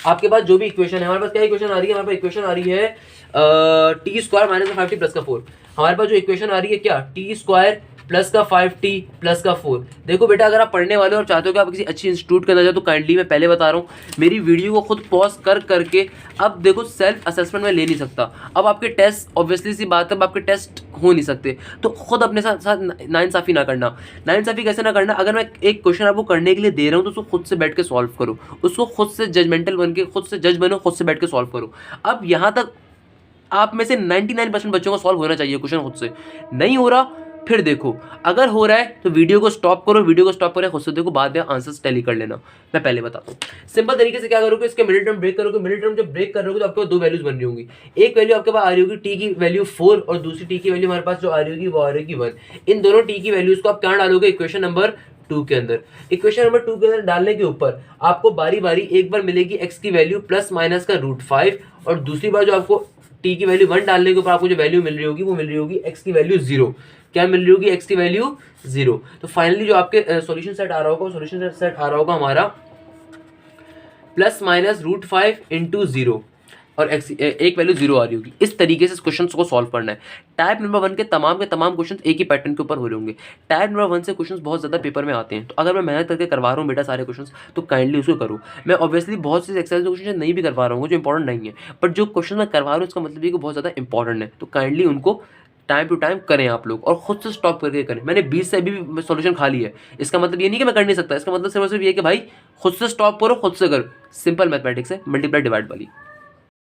आपके पास जो भी इक्वेशन है, हमारे पास क्या इक्वेशन आ रही है? हमारे पास इक्वेशन आ रही है t² माइनस का 5t प्लस का 4। हमारे पास जो इक्वेशन आ रही है क्या? t² प्लस का 5t प्लस का 4। देखो बेटा, अगर आप पढ़ने वाले और चाहते हो कि आप किसी अच्छी इंस्टीट्यूट के अंदर जाओ, तो काइंडली मैं पहले बता रहा हूँ, मेरी वीडियो को खुद पॉज कर करके, अब देखो सेल्फ असेसमेंट में ले नहीं सकता। अब आपके टेस्ट, ऑब्वियसली सी बात है, अब आपके टेस्ट हो नहीं सकते, तो खुद अपने साथ नाइंसाफ़ी ना करना। नाइंसाफ़ी कैसे ना करना? अगर मैं एक क्वेश्चन आपको करने के लिए दे रहा हूँ तो उसको खुद से बैठ के सॉल्व करो, उसको खुद से जजमेंटल बन के, खुद से जज बनो, खुद से बैठ के सॉल्व करो। अब यहाँ तक आप में से 99% बच्चों को सॉल्व होना चाहिए क्वेश्चन खुद से। नहीं हो रहा, फिर देखो। अगर हो रहा है तो वीडियो को स्टॉप करो, वीडियो को स्टॉप करो, खुद से देखो, बाद में आंसर्स टैली कर लेना। मैं पहले बताता हूँ सिंपल तरीके से क्या करोगे, इसके मिडिल टर्म ब्रेक करोगे। मिडिल टर्म जब ब्रेक करोगे तो आपके पास 2 वैल्यूज बन रही होंगी। एक वैल्यू आपके पास आ रही होगी टी की वैल्यू 4, और दूसरी टी की वैल्यू हमारे पास जो आ रही होगी वो आ रही होगी 1। इन दोनों टी की वैल्यूज को आप क्या डालोगे? इक्वेशन नंबर 2 के अंदर। इक्वेशन नंबर 2 के अंदर डालने के ऊपर आपको बारी बारी एक बार मिलेगी x की वैल्यू प्लस माइनस का √5, और दूसरी बार जो आपको t की वैल्यू 1 डालने के ऊपर आपको जो वैल्यू मिल रही होगी वो मिल रही होगी x की वैल्यू 0। क्या मिल रही होगी? x की वैल्यू 0। तो फाइनली जो आपके सॉल्यूशन सेट आ रहा होगा, सॉल्यूशन सेट आ रहा होगा हमारा प्लस माइनस √5 इंटू 0, और x एक वैल्यू 0 आ रही होगी। इस तरीके से इस क्वेश्चन को सॉल्व करना है। टाइप नंबर 1 के तमाम क्वेश्चन एक ही पैटर्न के ऊपर हो रहे होंगे। टाइप नंबर 1 से क्वेश्चन बहुत ज़्यादा पेपर में आते हैं, तो अगर मैं मेहनत करके करवा रहा हूँ बेटा सारे क्वेश्चन, तो काइंडली उसको करो। मैं ऑब्वियसली बहुत से एक्सरसाइज क्वेश्चन नहीं भी करवा रहा हूँ जो इंपॉर्टेंट नहीं है, बट जो क्वेश्चन मैं करवा रहा हूँ इसका मतलब ये कि बहुत ज़्यादा इंपॉर्टेंट है, तो काइंडली उनको टाइम टू टाइम करें आप लोग, और खुद से स्टॉप करके करें। मैंने 20 से भी सॉल्यूशन खा ली है, इसका मतलब ये नहीं कि मैं कर नहीं सकता, इसका मतलब सिर्फ और सिर्फ ये है कि भाई खुद से स्टॉप करो, खुद से करो। सिंपल मैथमेटिक्स है, मल्टीप्लाई डिवाइड वाली।